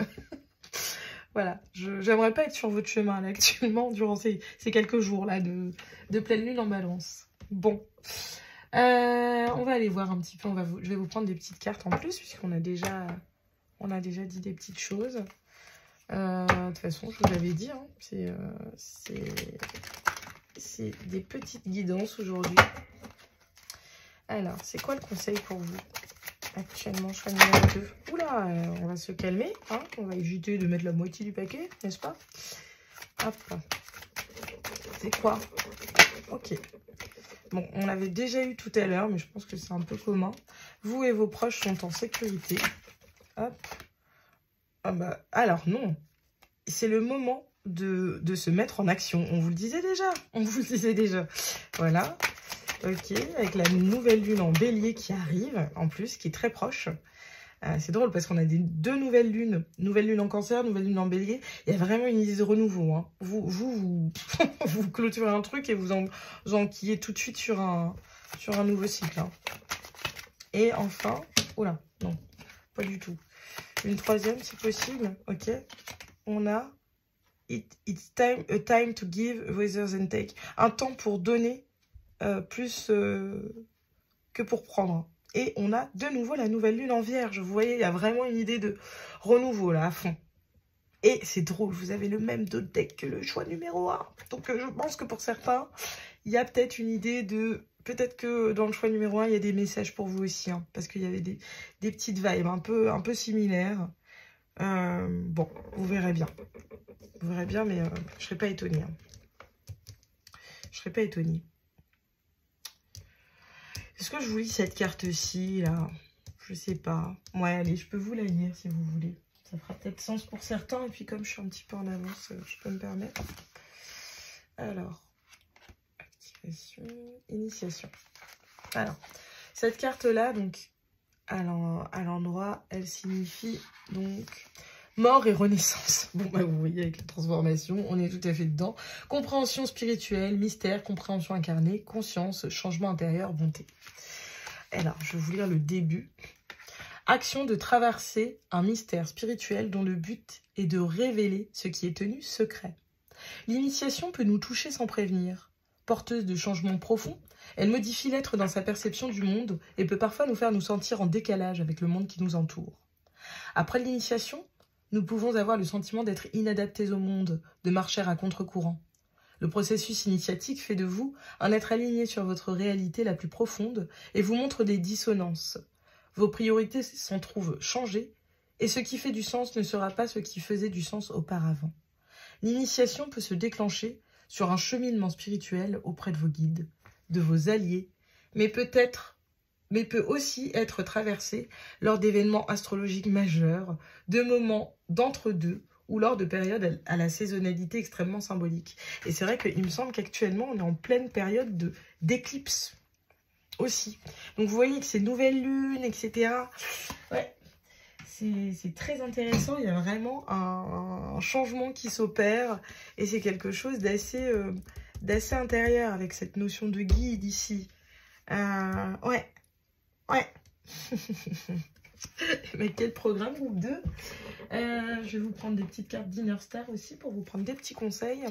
Speaker 1: voilà, j'aimerais pas être sur votre chemin, là, actuellement, durant ces quelques jours, là, de pleine lune en balance. Bon, on va aller voir un petit peu, je vais vous prendre des petites cartes en plus, puisqu'on a déjà dit des petites choses. De toute façon, je vous l'avais dit, hein, c'est des petites guidances aujourd'hui. Alors, c'est quoi le conseil pour vous actuellement, choix numéro 2? Oula, on va se calmer, hein, on va éviter de mettre la moitié du paquet, n'est-ce pas? Hop. C'est quoi? Ok. Bon, on l'avait déjà eu tout à l'heure, mais je pense que c'est un peu commun. Vous et vos proches sont en sécurité. Hop. Ah bah, alors non. C'est le moment de se mettre en action. On vous le disait déjà. On vous le disait déjà. Voilà. Ok, avec la nouvelle lune en bélier qui arrive, en plus, qui est très proche. C'est drôle parce qu'on a deux nouvelles lunes. Nouvelle lune en cancer, nouvelle lune en bélier. Il y a vraiment une idée de renouveau, hein. Vous clôturez un truc et vous enquillez tout de suite sur un nouveau cycle, hein. Et enfin, oula, non, pas du tout. Une troisième, si possible. Ok, on a it's a time to give rather than take. Un temps pour donner plus que pour prendre. Et on a de nouveau la nouvelle lune en vierge. Vous voyez, il y a vraiment une idée de renouveau là à fond. Et c'est drôle, vous avez le même dos de deck que le choix numéro 1. Donc je pense que pour certains, il y a peut-être une idée de... Peut-être que dans le choix numéro 1, il y a des messages pour vous aussi. Hein, parce qu'il y avait des petites vibes un peu similaires. Bon, vous verrez bien. Vous verrez bien, mais je ne serais pas étonnée. Hein. Je ne serais pas étonnée. Est-ce que je vous lis cette carte-ci, là? Je sais pas. Ouais, allez, je peux vous la lire si vous voulez. Ça fera peut-être sens pour certains. Et puis, comme je suis un petit peu en avance, je peux me permettre. Alors, activation, initiation. Alors, cette carte-là, donc, à l'endroit, elle signifie, donc... Mort et renaissance. Bon, bah, vous voyez, avec la transformation, on est tout à fait dedans. Compréhension spirituelle, mystère, compréhension incarnée, conscience, changement intérieur, bonté. Alors, je vais vous lire le début. Action de traverser un mystère spirituel dont le but est de révéler ce qui est tenu secret. L'initiation peut nous toucher sans prévenir. Porteuse de changements profonds, elle modifie l'être dans sa perception du monde et peut parfois nous faire nous sentir en décalage avec le monde qui nous entoure. Après l'initiation, nous pouvons avoir le sentiment d'être inadaptés au monde, de marcher à contre-courant. Le processus initiatique fait de vous un être aligné sur votre réalité la plus profonde et vous montre des dissonances. Vos priorités s'en trouvent changées et ce qui fait du sens ne sera pas ce qui faisait du sens auparavant. L'initiation peut se déclencher sur un cheminement spirituel auprès de vos guides, de vos alliés, mais peut aussi être traversée lors d'événements astrologiques majeurs, de moments d'entre-deux ou lors de périodes à la saisonnalité extrêmement symbolique. Et c'est vrai qu'il me semble qu'actuellement, on est en pleine période d'éclipse aussi. Donc vous voyez que ces nouvelles lunes, etc. Ouais, c'est très intéressant. Il y a vraiment un changement qui s'opère et c'est quelque chose d'assez intérieur avec cette notion de guide ici. Ouais. Mais quel programme, groupe 2. Je vais vous prendre des petites cartes d'Inner Star aussi pour vous prendre des petits conseils.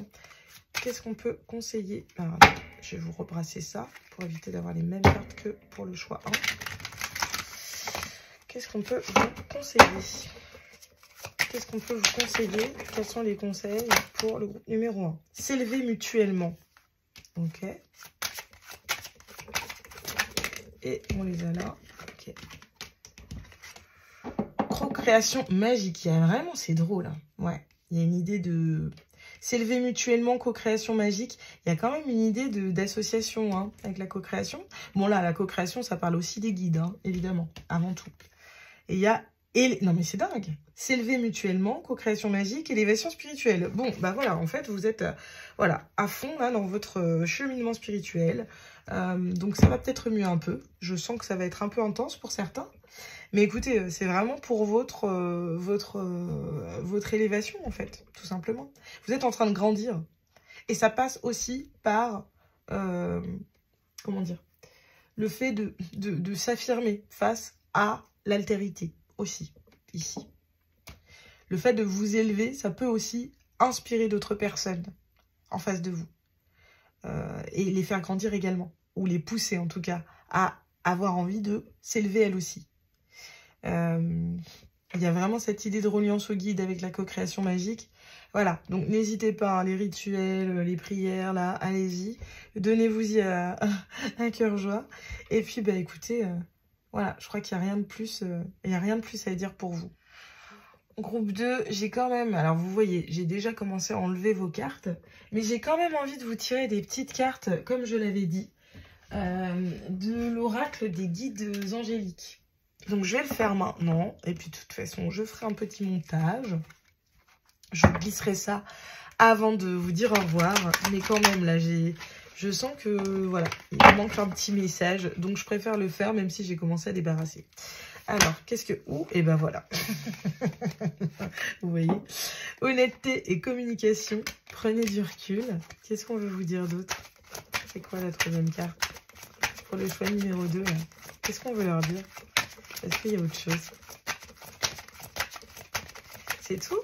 Speaker 1: Qu'est-ce qu'on peut conseiller? Alors, je vais vous rebrasser ça pour éviter d'avoir les mêmes cartes que pour le choix 1. Qu'est-ce qu'on peut vous conseiller? Qu'est-ce qu'on peut vous conseiller? Quels sont les conseils pour le groupe numéro 1? S'élever mutuellement. Ok. Et on les a là. Ok. Co-création magique. Il y a vraiment, c'est drôle. Hein. Ouais. Il y a une idée de s'élever mutuellement, co-création magique. Il y a quand même une idée d'association hein, avec la co-création. Bon là, la co-création, ça parle aussi des guides, hein, évidemment, avant tout. Et il y a... Non mais c'est dingue. S'élever mutuellement, co-création magique, élévation spirituelle. Bon, bah voilà, en fait, vous êtes voilà, à fond là dans votre cheminement spirituel. Donc ça va peut-être mieux un peu. Je sens que ça va être un peu intense pour certains. Mais écoutez, c'est vraiment pour votre élévation, en fait, tout simplement. Vous êtes en train de grandir. Et ça passe aussi par, comment dire, le fait de s'affirmer face à l'altérité, aussi, ici. Le fait de vous élever, ça peut aussi inspirer d'autres personnes en face de vous. Et les faire grandir également. Ou les pousser, en tout cas, à avoir envie de s'élever elles aussi. Il y a vraiment cette idée de reliance au guide avec la co-création magique. Voilà, donc n'hésitez pas, hein, les rituels, les prières, là, allez-y. Donnez-vous-y à cœur joie. Et puis, bah écoutez, voilà, je crois qu'il n'y a rien de plus, il y a rien de plus à dire pour vous. Groupe 2, j'ai quand même, alors vous voyez, j'ai déjà commencé à enlever vos cartes, mais j'ai quand même envie de vous tirer des petites cartes, comme je l'avais dit, de l'oracle des guides angéliques. Donc, je vais le faire maintenant. Et puis, de toute façon, je ferai un petit montage. Je glisserai ça avant de vous dire au revoir. Mais quand même, là, je sens que, voilà, il manque un petit message. Donc, je préfère le faire, même si j'ai commencé à débarrasser. Alors, qu'est-ce que... Ouh, et ben voilà. Vous voyez. Honnêteté et communication. Prenez du recul. Qu'est-ce qu'on veut vous dire d'autre? C'est quoi la troisième carte? Pour le choix numéro 2, qu'est-ce qu'on veut leur dire? Est-ce qu'il y a autre chose? C'est tout?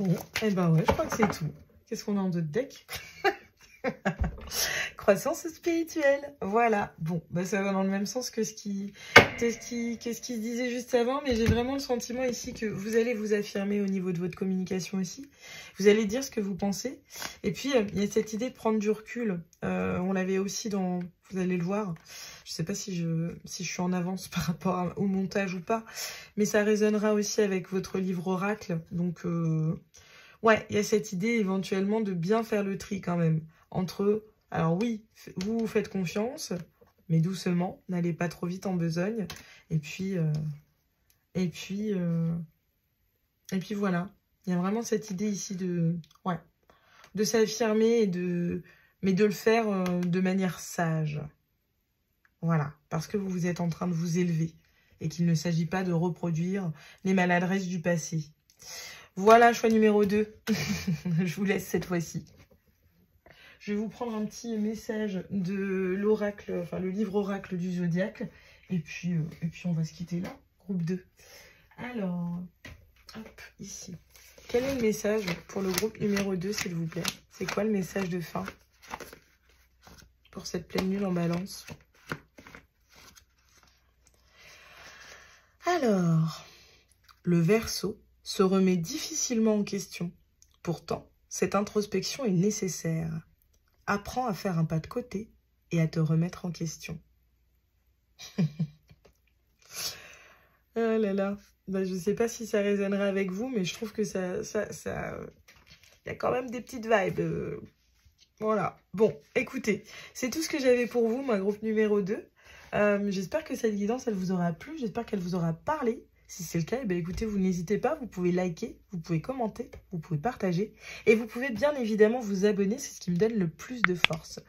Speaker 1: Bon, eh ben ouais, je crois que c'est tout. Qu'est-ce qu'on a en d'autres deck? Croissance spirituelle. Voilà. Bon, bah ça va dans le même sens que ce qui se disait juste avant, mais j'ai vraiment le sentiment ici que vous allez vous affirmer au niveau de votre communication aussi. Vous allez dire ce que vous pensez. Et puis, il y a cette idée de prendre du recul. On l'avait aussi dans... Vous allez le voir. Je ne sais pas si je suis en avance par rapport au montage ou pas, mais ça résonnera aussi avec votre livre Oracle. Donc, ouais, il y a cette idée éventuellement de bien faire le tri quand même entre... Alors oui, vous vous faites confiance, mais doucement, n'allez pas trop vite en besogne. Et puis voilà. Il y a vraiment cette idée ici de s'affirmer mais de le faire de manière sage. Voilà, parce que vous êtes en train de vous élever et qu'il ne s'agit pas de reproduire les maladresses du passé. Voilà, choix numéro 2. Je vous laisse cette fois-ci. Je vais vous prendre un petit message de l'oracle, enfin le livre oracle du zodiaque. Et puis on va se quitter là, groupe 2. Alors, hop, ici. Quel est le message pour le groupe numéro 2, s'il vous plaît? C'est quoi le message de fin pour cette pleine lune en balance? Alors, le Verseau, se remet difficilement en question. Pourtant, cette introspection est nécessaire. Apprends à faire un pas de côté et à te remettre en question. Oh là là, bah, je ne sais pas si ça résonnera avec vous, mais je trouve que ça y a quand même des petites vibes. Voilà. Bon, écoutez, c'est tout ce que j'avais pour vous, ma groupe numéro 2. J'espère que cette guidance, elle vous aura plu. J'espère qu'elle vous aura parlé. Si c'est le cas, eh bien, écoutez, vous n'hésitez pas. Vous pouvez liker, vous pouvez commenter, vous pouvez partager. Et vous pouvez bien évidemment vous abonner. C'est ce qui me donne le plus de force.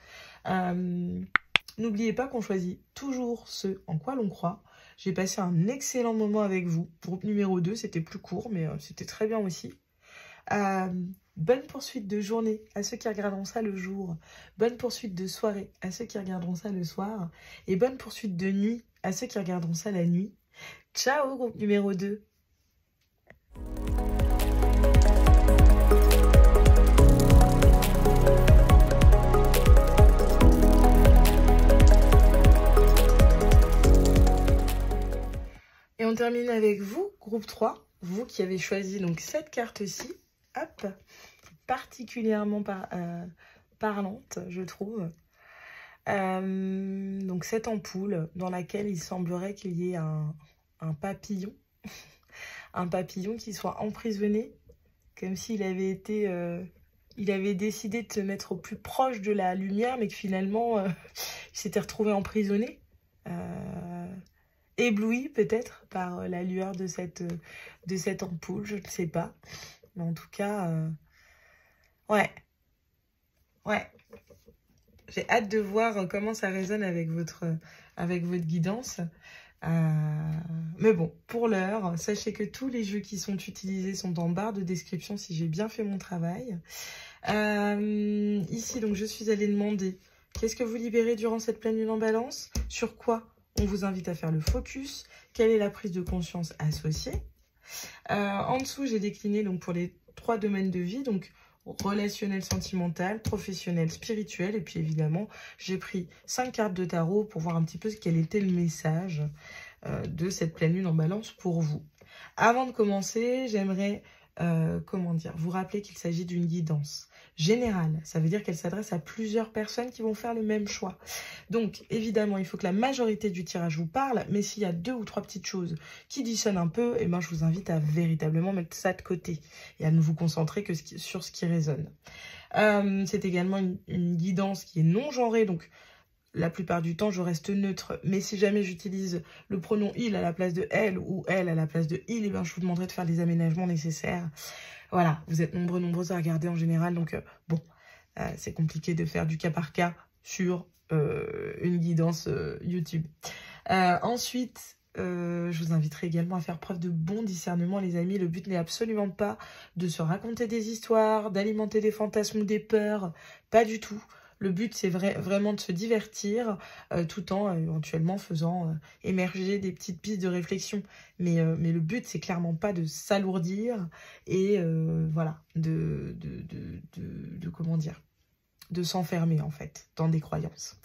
Speaker 1: N'oubliez pas qu'on choisit toujours ce en quoi l'on croit. J'ai passé un excellent moment avec vous. Groupe numéro 2, c'était plus court, mais c'était très bien aussi. Bonne poursuite de journée à ceux qui regarderont ça le jour. Bonne poursuite de soirée à ceux qui regarderont ça le soir. Et bonne poursuite de nuit à ceux qui regarderont ça la nuit. Ciao, groupe numéro 2. Et on termine avec vous, groupe 3, vous qui avez choisi donc cette carte-ci, hop, particulièrement parlante, je trouve. Donc cette ampoule dans laquelle il semblerait qu'il y ait un papillon, un papillon qui soit emprisonné, comme s'il avait été, il avait décidé de se mettre au plus proche de la lumière, mais que finalement, il s'était retrouvé emprisonné. Ébloui peut-être par la lueur de cette ampoule, je ne sais pas. Mais en tout cas, ouais. J'ai hâte de voir comment ça résonne avec votre guidance. Mais bon, pour l'heure, sachez que tous les jeux qui sont utilisés sont en barre de description si j'ai bien fait mon travail. Ici, donc, je suis allée demander qu'est-ce que vous libérez durant cette pleine lune en balance? Sur quoi on vous invite à faire le focus? Quelle est la prise de conscience associée? En dessous, j'ai décliné donc pour les 3 domaines de vie, donc relationnel, sentimental, professionnel, spirituel. Et puis évidemment, j'ai pris 5 cartes de tarot pour voir un petit peu quel était le message de cette pleine lune en balance pour vous. Avant de commencer, j'aimerais vous rappeler qu'il s'agit d'une guidance générale. Ça veut dire qu'elle s'adresse à plusieurs personnes qui vont faire le même choix. Donc, évidemment, il faut que la majorité du tirage vous parle, mais s'il y a 2 ou 3 petites choses qui dissonnent un peu, eh ben, je vous invite à véritablement mettre ça de côté et à ne vous concentrer que sur ce qui résonne. C'est également une guidance qui est non genrée, donc la plupart du temps, je reste neutre. Mais si jamais j'utilise le pronom « il » à la place de « elle » ou « elle » à la place de « il », eh bien, je vous demanderai de faire les aménagements nécessaires. Voilà, vous êtes nombreux à regarder en général. Donc, bon, c'est compliqué de faire du cas par cas sur une guidance YouTube. Ensuite, je vous inviterai également à faire preuve de bon discernement, les amis. Le but n'est absolument pas de se raconter des histoires, d'alimenter des fantasmes ou des peurs. Pas du tout. Le but, c'est vraiment de se divertir tout en éventuellement faisant émerger des petites pistes de réflexion. Mais le but, c'est clairement pas de s'alourdir et voilà, comment dire, de s'enfermer en fait dans des croyances.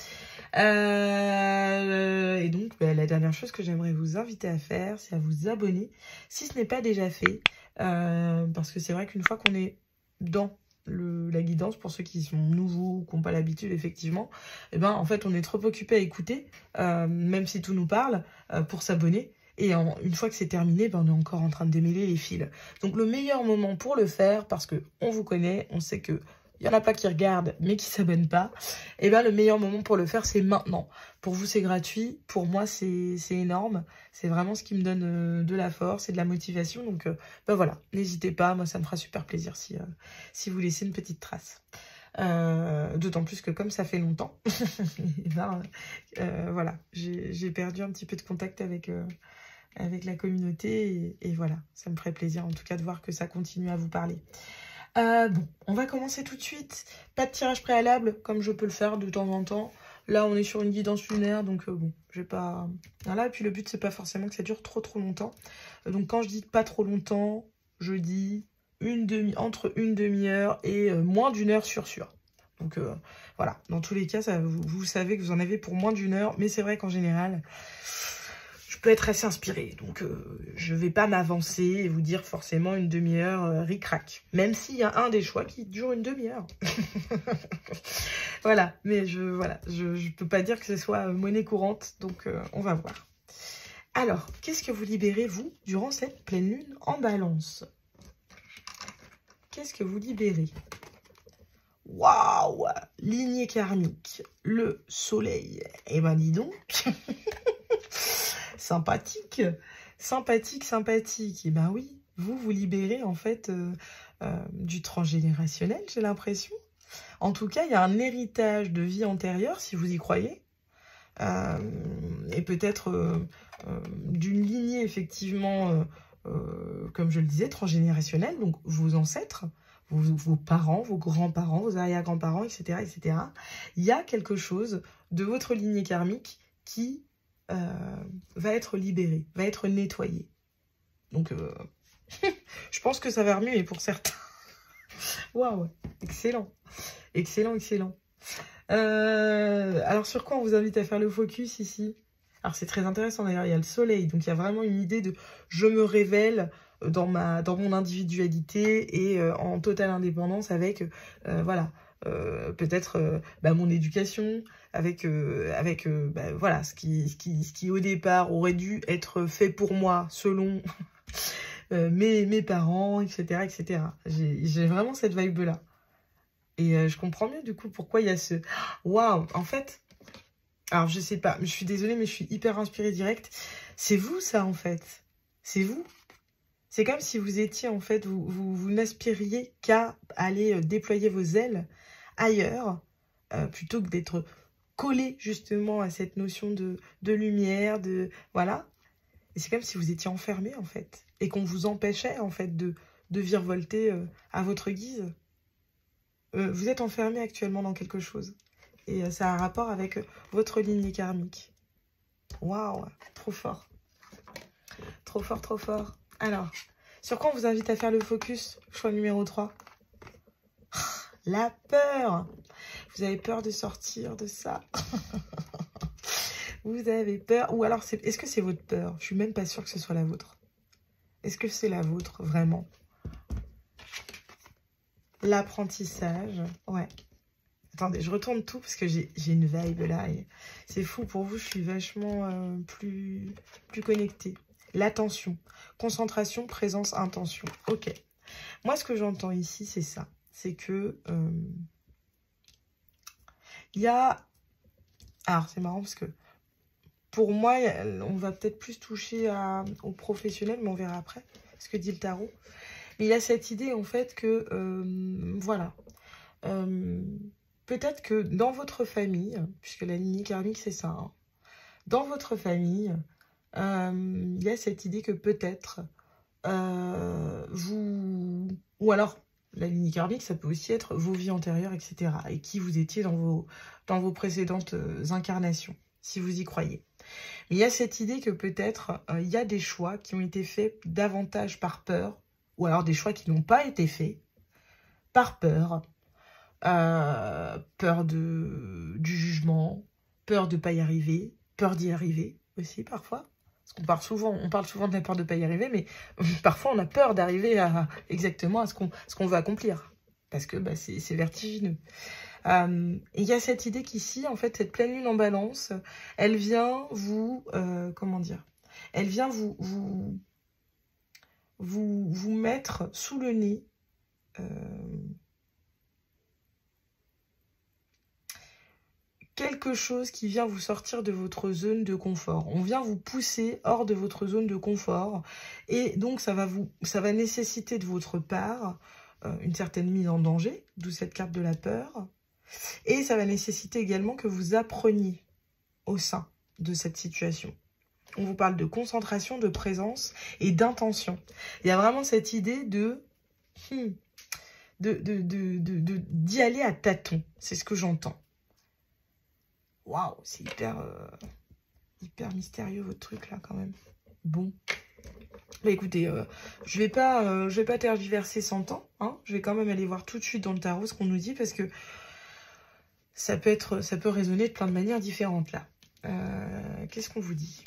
Speaker 1: Et donc, la dernière chose que j'aimerais vous inviter à faire, c'est à vous abonner si ce n'est pas déjà fait. Parce que c'est vrai qu'une fois qu'on est dans la guidance, pour ceux qui sont nouveaux ou qui n'ont pas l'habitude, effectivement, et ben en fait on est trop occupé à écouter, même si tout nous parle, pour s'abonner. Et une fois que c'est terminé, ben, on est encore en train de démêler les fils. Donc le meilleur moment pour le faire, parce que on vous connaît, on sait que il y en a pas qui regardent, mais qui s'abonnent pas. Et ben le meilleur moment pour le faire, c'est maintenant. Pour vous, c'est gratuit. Pour moi, c'est énorme. C'est vraiment ce qui me donne de la force et de la motivation. Donc, ben voilà, n'hésitez pas. Moi, ça me fera super plaisir si vous laissez une petite trace. D'autant plus que comme ça fait longtemps, ben, voilà, j'ai perdu un petit peu de contact avec la communauté. Et voilà, ça me ferait plaisir en tout cas de voir que ça continue à vous parler. Bon, on va commencer tout de suite. Pas de tirage préalable, comme je peux le faire de temps en temps. Là, on est sur une guidance lunaire, donc bon, je vais pas... Voilà, et puis le but, c'est pas forcément que ça dure trop longtemps. Donc quand je dis pas trop longtemps, je dis entre une demi-heure et moins d'1 heure sûr. Donc voilà, dans tous les cas, vous savez que vous en avez pour moins d'1 heure, mais c'est vrai qu'en général... je peux être assez inspirée. Donc, je vais pas m'avancer et vous dire forcément une demi-heure ric-rac. Même s'il y a un des choix qui dure une demi-heure. Voilà, mais je peux pas dire que ce soit monnaie courante. Donc, on va voir. Alors, qu'est-ce que vous libérez, vous, durant cette pleine lune en balance? Qu'est-ce que vous libérez? Waouh! Lignée karmique, le soleil. Eh ben, dis donc. Sympathique. Sympathique, sympathique. Eh ben oui, vous libérez, en fait, du transgénérationnel, j'ai l'impression. En tout cas, il y a un héritage de vie antérieure, si vous y croyez. Et peut-être d'une lignée, effectivement, comme je le disais, transgénérationnelle. Donc, vos ancêtres, vos parents, vos grands-parents, vos arrière-grands-parents, etc., etc. Il y a quelque chose de votre lignée karmique qui va être libéré, va être nettoyé. Donc, je pense que ça va remuer pour certains. Waouh, excellent. Excellent, excellent. Alors, sur quoi on vous invite à faire le focus ici? Alors, c'est très intéressant d'ailleurs, il y a le soleil. Donc, il y a vraiment une idée de je me révèle dans mon individualité et en totale indépendance avec, voilà, peut-être mon éducation, avec voilà, ce qui au départ aurait dû être fait pour moi selon mes parents, etc., etc. J'ai vraiment cette vibe-là. Et je comprends mieux du coup pourquoi il y a ce... Waouh, en fait... Alors je sais pas, je suis désolée mais je suis hyper inspirée direct. C'est vous ça en fait. C'est vous. C'est comme si vous étiez en fait, vous n'aspiriez qu'à aller déployer vos ailes ailleurs plutôt que d'être collé justement à cette notion de lumière, de... Voilà. Et c'est comme si vous étiez enfermé en fait. Et qu'on vous empêchait en fait de virevolter à votre guise. Vous êtes enfermé actuellement dans quelque chose. Et ça a un rapport avec votre lignée karmique. Waouh, trop fort. Trop fort, trop fort. Alors, sur quoi on vous invite à faire le focus? Choix numéro 3. La peur. Vous avez peur de sortir de ça. Vous avez peur. Ou alors, est-ce que c'est votre peur? Je suis même pas sûre que ce soit la vôtre. Est-ce que c'est la vôtre, vraiment? L'apprentissage. Ouais. Attendez, je retourne tout parce que j'ai une vibe là. C'est fou, pour vous, je suis vachement plus connectée. L'attention. Concentration, présence, intention. Ok. Moi, ce que j'entends ici, c'est ça. C'est que... il y a... Alors, c'est marrant parce que... Pour moi, on va peut-être plus toucher au professionnel, mais on verra après ce que dit le tarot. Mais il y a cette idée, en fait, que... voilà. Peut-être que dans votre famille, puisque la lignée karmique, c'est ça, hein, dans votre famille, il y a cette idée que peut-être vous... Ou alors, la lignée karmique, ça peut aussi être vos vies antérieures, etc. Et qui vous étiez dans vos précédentes incarnations, si vous y croyez. Mais il y a cette idée que peut-être il y a des choix qui ont été faits davantage par peur, ou alors des choix qui n'ont pas été faits par peur. Peur du jugement, peur de ne pas y arriver, peur d'y arriver aussi parfois. Parce qu'on parle souvent de la peur de ne pas y arriver, mais parfois on a peur d'arriver exactement à ce qu'on veut accomplir. Parce que c'est vertigineux. Il y a cette idée qu'ici, en fait, cette pleine lune en balance, elle vient vous... comment dire? Elle vient vous mettre sous le nez... quelque chose qui vient vous sortir de votre zone de confort. On vient vous pousser hors de votre zone de confort. Et donc, ça va nécessiter de votre part une certaine mise en danger, d'où cette carte de la peur. Et ça va nécessiter également que vous appreniez au sein de cette situation. On vous parle de concentration, de présence et d'intention. Il y a vraiment cette idée d'y aller à tâtons. C'est ce que j'entends. Waouh, c'est hyper mystérieux votre truc là quand même. Bon. Bah écoutez, je vais pas tergiverser sans temps. Hein. Je vais quand même aller voir tout de suite dans le tarot ce qu'on nous dit parce que ça peut résonner de plein de manières différentes là. Qu'est-ce qu'on vous dit?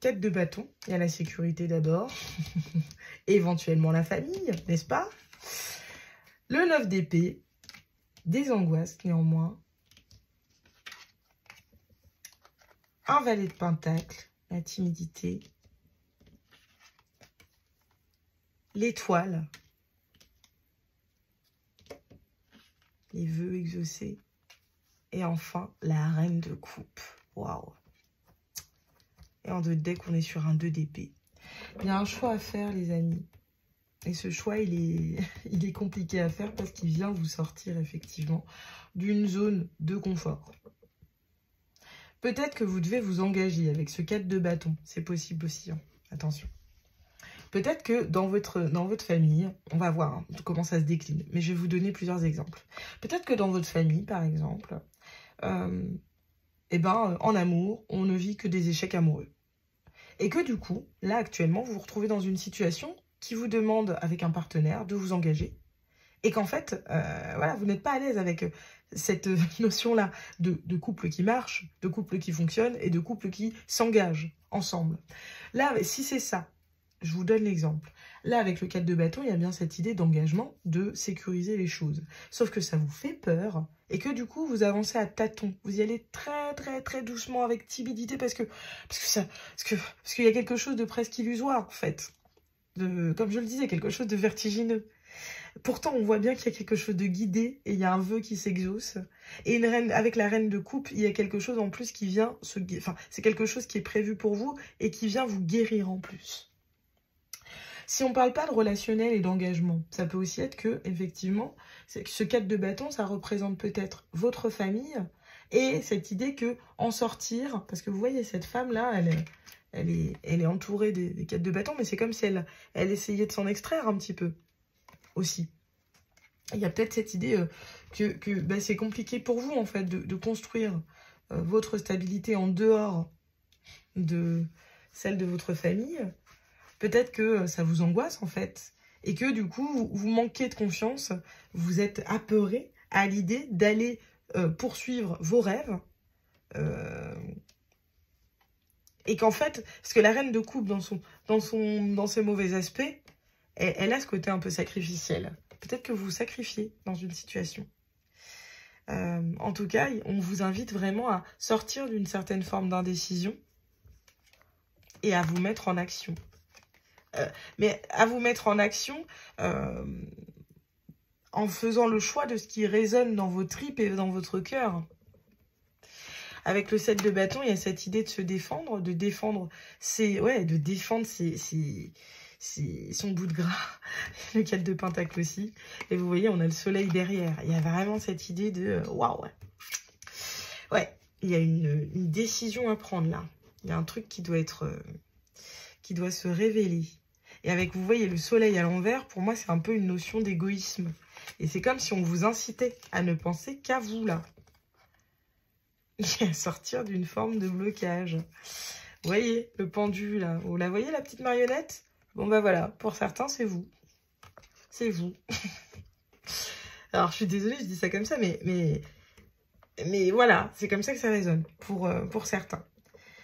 Speaker 1: 4 de bâton, il y a la sécurité d'abord, éventuellement la famille, n'est-ce pas? Le 9 d'épée, des angoisses néanmoins. Un valet de pentacle, la timidité. L'étoile, les vœux exaucés. Et enfin, la reine de coupe. Waouh! Et en 2 de deck, on est sur un 2 d'épée. Il y a un choix à faire, les amis. Et ce choix, il est compliqué à faire parce qu'il vient vous sortir effectivement d'une zone de confort. Peut-être que vous devez vous engager avec ce 4 de bâton. C'est possible aussi, hein. Attention. Peut-être que dans votre famille, on va voir hein, comment ça se décline, mais je vais vous donner plusieurs exemples. Peut-être que dans votre famille, par exemple, en amour, on ne vit que des échecs amoureux. Et que du coup, là actuellement, vous vous retrouvez dans une situation qui vous demande, avec un partenaire, de vous engager. Et qu'en fait, voilà, vous n'êtes pas à l'aise avec cette notion-là de couple qui marche, de couple qui fonctionne et de couple qui s'engage ensemble. Là, si c'est ça, je vous donne l'exemple. Là, avec le 4 de bâton, il y a bien cette idée d'engagement, de sécuriser les choses. Sauf que ça vous fait peur et que du coup, vous avancez à tâtons. Vous y allez très, très, très doucement avec timidité parce qu'il y a quelque chose de presque illusoire, en fait. Comme je le disais, quelque chose de vertigineux. Pourtant, on voit bien qu'il y a quelque chose de guidé et il y a un vœu qui s'exauce. Et avec la reine de coupe, il y a quelque chose en plus qui vient c'est quelque chose qui est prévu pour vous et qui vient vous guérir en plus. Si on ne parle pas de relationnel et d'engagement, ça peut aussi être que, effectivement, ce 4 de bâton, ça représente peut-être votre famille et cette idée que en sortir, parce que vous voyez, cette femme-là, elle est entourée des 4 de bâton, mais c'est comme si elle essayait de s'en extraire un petit peu aussi. Il y a peut-être cette idée que c'est compliqué pour vous, en fait, de construire votre stabilité en dehors de celle de votre famille. Peut-être que ça vous angoisse, en fait. Et que, du coup, vous manquez de confiance. Vous êtes apeuré à l'idée d'aller poursuivre vos rêves. Et qu'en fait, parce que la reine de coupe, dans ses mauvais aspects, elle a ce côté un peu sacrificiel. Peut-être que vous vous sacrifiez dans une situation. En tout cas, on vous invite vraiment à sortir d'une certaine forme d'indécision et à vous mettre en action. Mais à vous mettre en action en faisant le choix de ce qui résonne dans vos tripes et dans votre cœur. Avec le 7 de bâton, il y a cette idée de se défendre, de défendre son bout de gras, le 4 de pentacle aussi. Et vous voyez, on a le soleil derrière. Il y a vraiment cette idée de waouh. Ouais, il y a une décision à prendre là. Il y a un truc qui doit se révéler. Et avec, vous voyez, le soleil à l'envers, pour moi, c'est un peu une notion d'égoïsme. Et c'est comme si on vous incitait à ne penser qu'à vous là. Et à sortir d'une forme de blocage. Vous voyez le pendu là. Vous la voyez la petite marionnette? Bon bah voilà, pour certains c'est vous. C'est vous. Alors je suis désolée, je dis ça comme ça, mais voilà, c'est comme ça que ça résonne pour certains.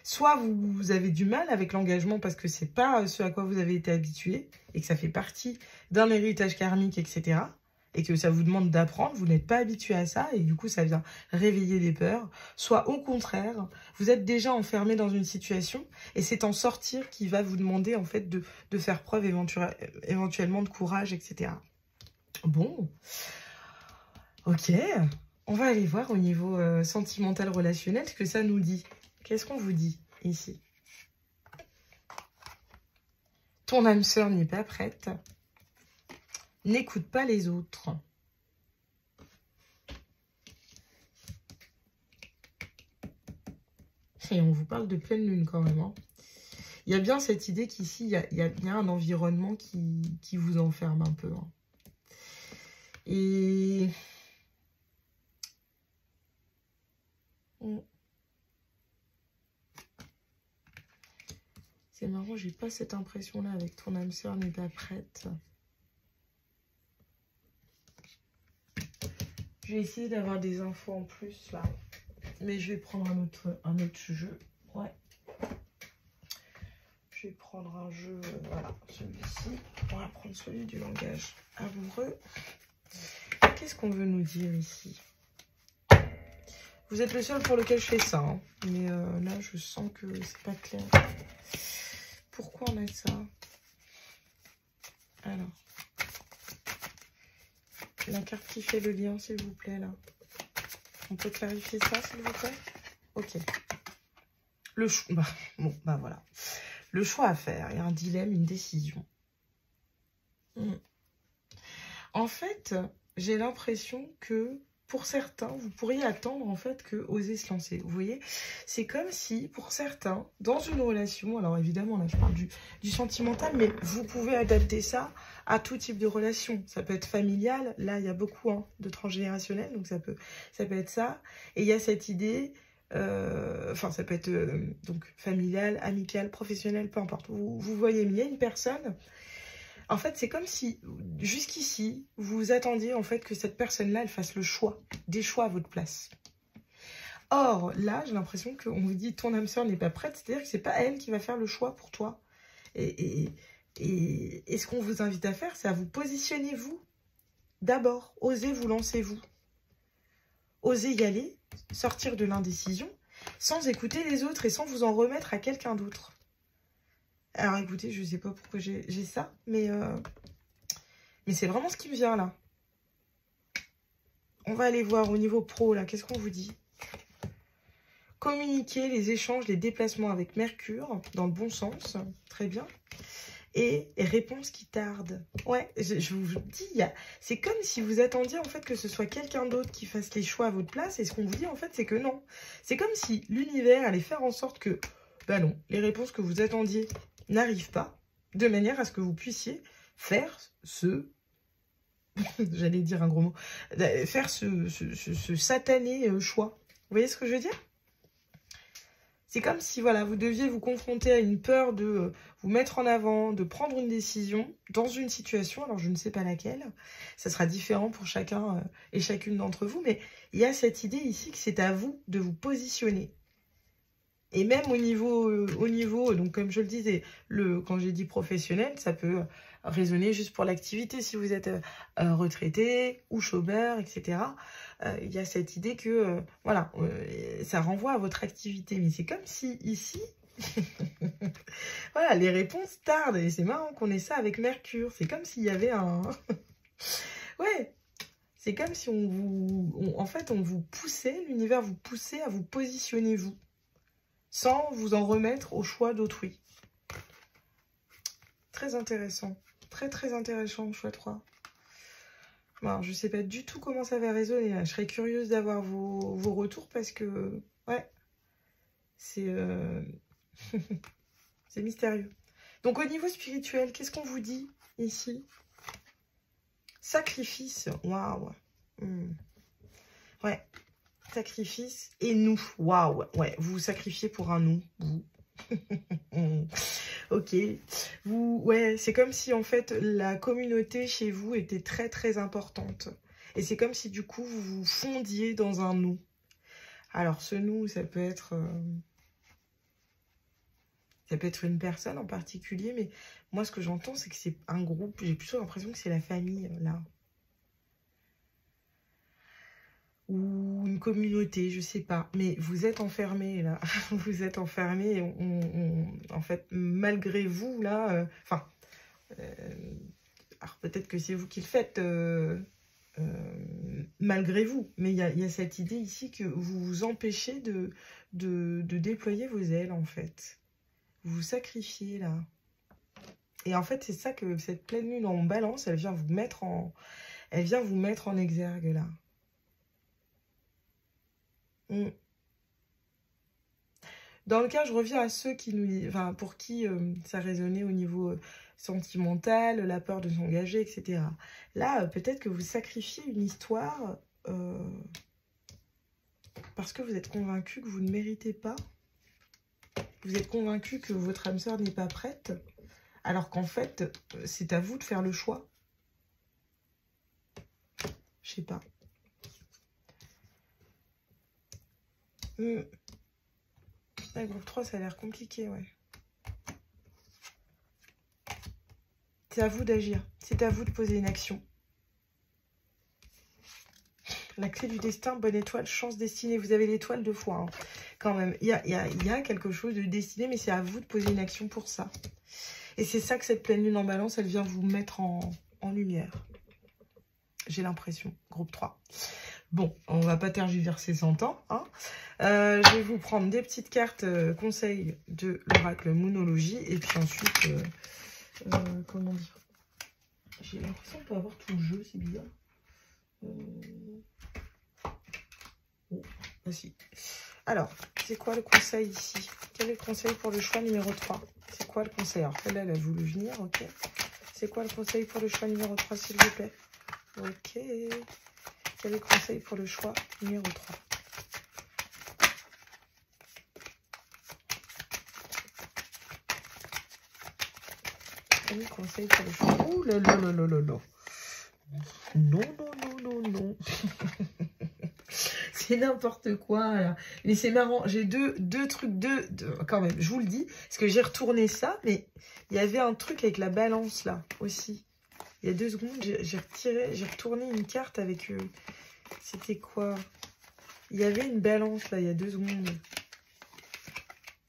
Speaker 1: Soit vous avez du mal avec l'engagement parce que c'est pas ce à quoi vous avez été habitué et que ça fait partie d'un héritage karmique, etc. Et que ça vous demande d'apprendre, vous n'êtes pas habitué à ça et du coup ça vient réveiller des peurs. Soit au contraire, vous êtes déjà enfermé dans une situation et c'est en sortir qui va vous demander en fait de faire preuve éventuellement de courage, etc. Bon, ok, on va aller voir au niveau sentimental relationnel ce que ça nous dit. Qu'est-ce qu'on vous dit ici? Ton âme sœur n'est pas prête. N'écoute pas les autres. Et on vous parle de pleine lune quand même. Hein. Il y a bien cette idée qu'ici, il y a un environnement qui vous enferme un peu. Hein. Et... C'est marrant, j'ai pas cette impression-là avec ton âme sœur n'est pas prête. Je vais essayer d'avoir des infos en plus là. Mais je vais prendre un autre jeu. Ouais. Je vais prendre un jeu, voilà, celui-ci. On va prendre celui du langage amoureux. Qu'est-ce qu'on veut nous dire ici? Vous êtes le seul pour lequel je fais ça, hein. Mais là, je sens que c'est pas clair. Pourquoi on a ça? Alors, la carte qui fait le lien, s'il vous plaît, là. On peut clarifier ça, s'il vous plaît? Ok. Le choix, bon, voilà. Le choix à faire, il y a un dilemme, une décision. En fait, j'ai l'impression que pour certains, vous pourriez attendre en fait que oser se lancer. Vous voyez, c'est comme si pour certains, dans une relation, alors évidemment là je parle du sentimental, mais vous pouvez adapter ça à tout type de relation. Ça peut être familial, là il y a beaucoup de transgénérationnel, donc ça peut être ça. Et il y a cette idée, enfin ça peut être donc familial, amical, professionnel, peu importe. Vous voyez, mais il y a une personne. En fait, c'est comme si, jusqu'ici, vous attendiez en fait que cette personne-là, elle fasse le choix, des choix à votre place. Or, là, j'ai l'impression qu'on vous dit, ton âme sœur n'est pas prête, c'est-à-dire que c'est pas elle qui va faire le choix pour toi. Et ce qu'on vous invite à faire, c'est à vous positionner, vous, d'abord. Osez vous lancer, vous. Osez y aller, sortir de l'indécision, sans écouter les autres et sans vous en remettre à quelqu'un d'autre. Alors écoutez, je ne sais pas pourquoi j'ai ça, mais c'est vraiment ce qui me vient là. On va aller voir au niveau pro, là, qu'est-ce qu'on vous dit? Communiquer les échanges, les déplacements avec Mercure, dans le bon sens, très bien. Et réponses qui tardent. Ouais, je vous dis, c'est comme si vous attendiez en fait que ce soit quelqu'un d'autre qui fasse les choix à votre place, et ce qu'on vous dit en fait, c'est que non. C'est comme si l'univers allait faire en sorte que, bah non, les réponses que vous attendiez n'arrive pas, de manière à ce que vous puissiez faire ce, j'allais dire un gros mot, faire ce satané choix. Vous voyez ce que je veux dire? C'est comme si voilà, vous deviez vous confronter à une peur de vous mettre en avant, de prendre une décision dans une situation, alors je ne sais pas laquelle, ça sera différent pour chacun et chacune d'entre vous, mais il y a cette idée ici que c'est à vous de vous positionner. Et même au niveau, donc comme je le disais, quand j'ai dit professionnel, ça peut résonner juste pour l'activité. Si vous êtes retraité ou chômeur, etc., il y a cette idée que, voilà, ça renvoie à votre activité. Mais c'est comme si ici, voilà, les réponses tardent. Et c'est marrant qu'on ait ça avec Mercure. C'est comme s'il y avait un... ouais, c'est comme si en fait, on vous poussait, l'univers vous poussait à vous positionner, vous, sans vous en remettre au choix d'autrui. Très intéressant. Très, très intéressant, choix 3. Alors, je ne sais pas du tout comment ça va résonner. Là. Je serais curieuse d'avoir vos retours parce que, ouais, c'est c'est mystérieux. Donc, au niveau spirituel, qu'est-ce qu'on vous dit ici? Sacrifice. Waouh. Ouais. Sacrifice et nous. Waouh. Ouais, vous vous sacrifiez pour un nous. Vous. Ok. Ouais, c'est comme si en fait la communauté chez vous était très très importante. Et c'est comme si du coup vous vous fondiez dans un nous. Alors ce nous, ça peut être une personne en particulier, mais moi ce que j'entends c'est que c'est un groupe. J'ai plutôt l'impression que c'est la famille là. Ou une communauté, je sais pas. Mais vous êtes enfermés, là. Vous êtes enfermés. En fait, malgré vous, là... Enfin, alors peut-être que c'est vous qui le faites, malgré vous. Mais il y a cette idée ici que vous vous empêchez de déployer vos ailes, en fait. Vous vous sacrifiez, là. Et en fait, c'est ça que cette pleine lune en balance, elle vient vous mettre en... Elle vient vous mettre en exergue, là. Dans le cas, je reviens à ceux qui nous, enfin, pour qui ça résonnait au niveau sentimental, la peur de s'engager, etc. Là, peut-être que vous sacrifiez une histoire parce que vous êtes convaincu que vous ne méritez pas. Vous êtes convaincu que votre âme sœur n'est pas prête, alors qu'en fait, c'est à vous de faire le choix. Je sais pas. La groupe 3, ça a l'air compliqué, ouais. C'est à vous d'agir. C'est à vous de poser une action. La clé du destin, bonne étoile, chance destinée. Vous avez l'étoile 2 fois, hein, quand même. Il y a quelque chose de destiné, mais c'est à vous de poser une action pour ça. Et c'est ça que cette pleine lune en balance, elle vient vous mettre en lumière. J'ai l'impression. Groupe 3. Bon, on va pas tergiverser 100 ans. Hein. Je vais vous prendre des petites cartes conseils de l'oracle Moonologie. Et puis ensuite, comment dire, j'ai l'impression de pas avoir tout le jeu, c'est bizarre. Oh, vas-y. Alors, c'est quoi le conseil ici? Quel est le conseil pour le choix numéro 3? C'est quoi le conseil? Alors, celle-là, elle a voulu venir, ok. C'est quoi le conseil pour le choix numéro 3, s'il vous plaît? Ok. Quel est le conseil pour le choix numéro 3? Quel est le conseil pour le choix? Ouh là là là là là là. Non, non, non, non, non. C'est n'importe quoi. Là. Mais c'est marrant. J'ai deux trucs, quand même, je vous le dis. Parce que j'ai retourné ça, mais il y avait un truc avec la balance, là, aussi. Il y a 2 secondes, j'ai retourné une carte avec... c'était quoi? Il y avait une balance, là, il y a 2 secondes.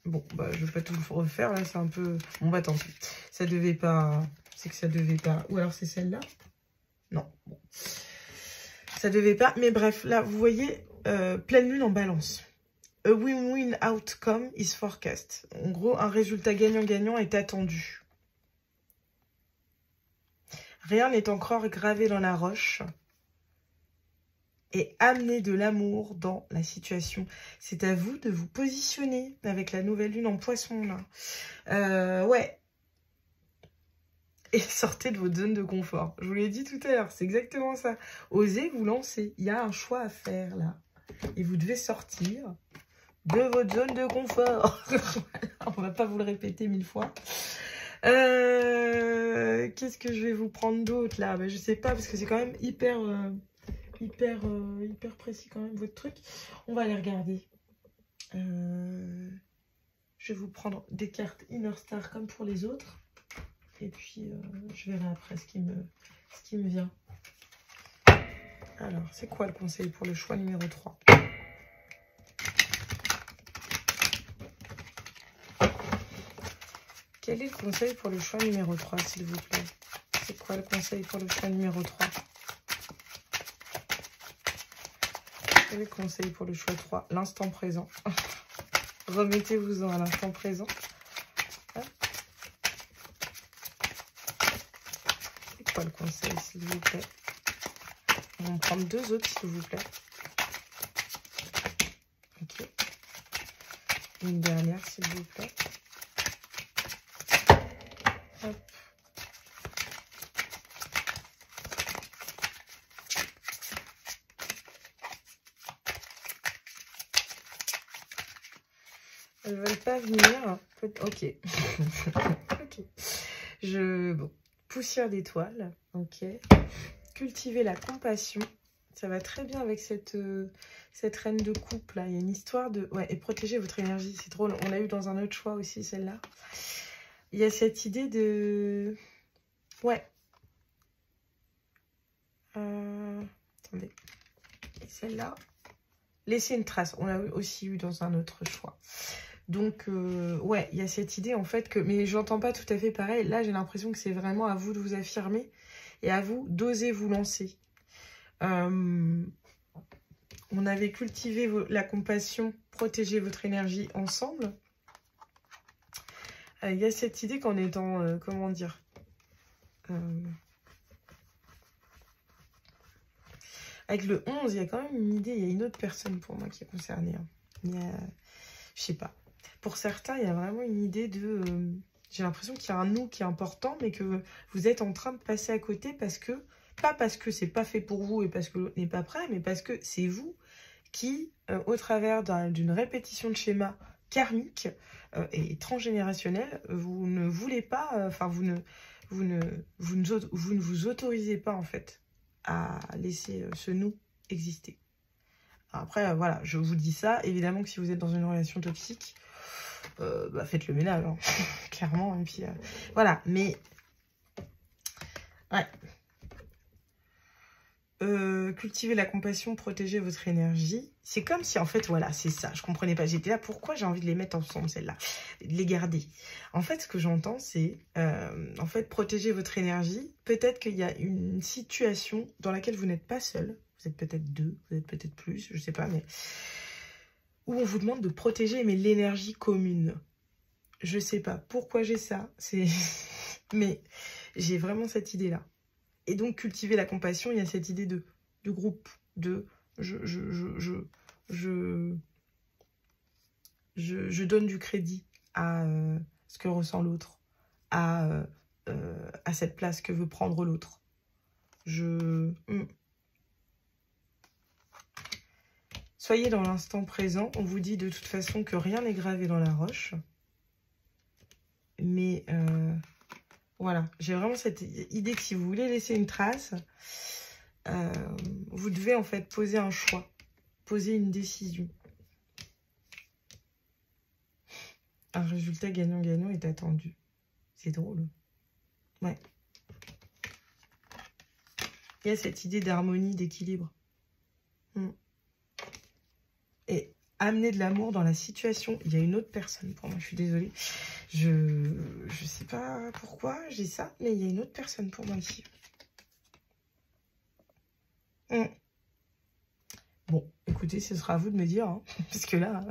Speaker 1: Bon, bah, je vais pas tout refaire, là, c'est un peu... Bon, bah, tant pis. Ça devait pas... C'est que ça devait pas... Ou alors c'est celle-là? Non, bon. Ça devait pas... Mais bref, là, vous voyez, pleine lune en balance. A win-win outcome is forecast. En gros, un résultat gagnant-gagnant est attendu. Rien n'est encore gravé dans la roche. Et amener de l'amour dans la situation. C'est à vous de vous positionner avec la nouvelle lune en poisson, là. Ouais. Et sortez de votre zone de confort. Je vous l'ai dit tout à l'heure, c'est exactement ça. Osez vous lancer. Il y a un choix à faire, là. Et vous devez sortir de votre zone de confort. Voilà, on va pas vous le répéter 1000 fois. Qu'est-ce que je vais vous prendre d'autre, là? Ben, je sais pas, parce que c'est quand même hyper précis quand même votre truc. On va aller regarder. Je vais vous prendre des cartes Inner Star comme pour les autres. Et puis je verrai après ce qui me vient. Alors, c'est quoi le conseil pour le choix numéro 3? Quel est le conseil pour le choix numéro 3, s'il vous plaît? C'est quoi le conseil pour le choix numéro 3? Quel est le conseil pour le choix 3? L'instant présent. Remettez-vous-en à l'instant présent. C'est quoi le conseil, s'il vous plaît? On va en prendre 2 autres, s'il vous plaît. Ok. Une dernière, s'il vous plaît. Hop. Elles veulent pas venir. Ok. Ok. Bon. Poussière d'étoiles. Ok. Cultiver la compassion. Ça va très bien avec cette reine de coupe là. Il y a une histoire de... Ouais, et protéger votre énergie. C'est drôle. On l'a eu dans un autre choix aussi, celle-là. Il y a cette idée de... Ouais. Attendez. Et celle-là. Laisser une trace. On l'a aussi eu dans un autre choix. Donc, ouais, il y a cette idée, en fait, que... Mais je n'entends pas tout à fait pareil. Là, j'ai l'impression que c'est vraiment à vous de vous affirmer et à vous d'oser vous lancer. On avait cultivé la compassion, protéger votre énergie ensemble. Il y a cette idée qu'en étant, comment dire... avec le 11, il y a quand même une idée, il y a une autre personne pour moi qui est concernée. Hein. Il y a... Je sais pas. Pour certains, il y a vraiment une idée de... j'ai l'impression qu'il y a un nous qui est important, mais que vous êtes en train de passer à côté parce que... Pas parce que c'est pas fait pour vous et parce que l'autre n'est pas prêt, mais parce que c'est vous qui, au travers d'une répétition de schéma karmique et transgénérationnel, vous ne voulez pas... Enfin, vous ne vous autorisez pas, en fait, à laisser ce nous exister. Après, voilà, je vous dis ça. Évidemment que si vous êtes dans une relation toxique, bah, faites le ménage, hein. Clairement. Et puis, voilà. Mais Ouais. Cultiver la compassion, protéger votre énergie. C'est comme si, en fait, voilà, c'est ça. Je comprenais pas. J'étais là, pourquoi j'ai envie de les mettre ensemble, celles-là, de les garder. En fait, ce que j'entends, c'est, en fait, protéger votre énergie. Peut-être qu'il y a une situation dans laquelle vous n'êtes pas seul. Vous êtes peut-être deux, vous êtes peut-être plus, je sais pas, mais où on vous demande de protéger, mais l'énergie commune. Je sais pas pourquoi j'ai ça, c'est mais j'ai vraiment cette idée-là. Et donc, cultiver la compassion, il y a cette idée de groupe, de je donne du crédit à ce que ressent l'autre, à cette place que veut prendre l'autre. Soyez dans l'instant présent. On vous dit de toute façon que rien n'est gravé dans la roche. Mais voilà, j'ai vraiment cette idée que si vous voulez laisser une trace, vous devez en fait poser un choix, poser une décision. Un résultat gagnant-gagnant est attendu. C'est drôle. Ouais. Il y a cette idée d'harmonie, d'équilibre. Et amener de l'amour dans la situation. Il y a une autre personne pour moi, je suis désolée. Je sais pas pourquoi j'ai ça, mais il y a une autre personne pour moi ici. Bon, écoutez, ce sera à vous de me dire, hein, parce que là,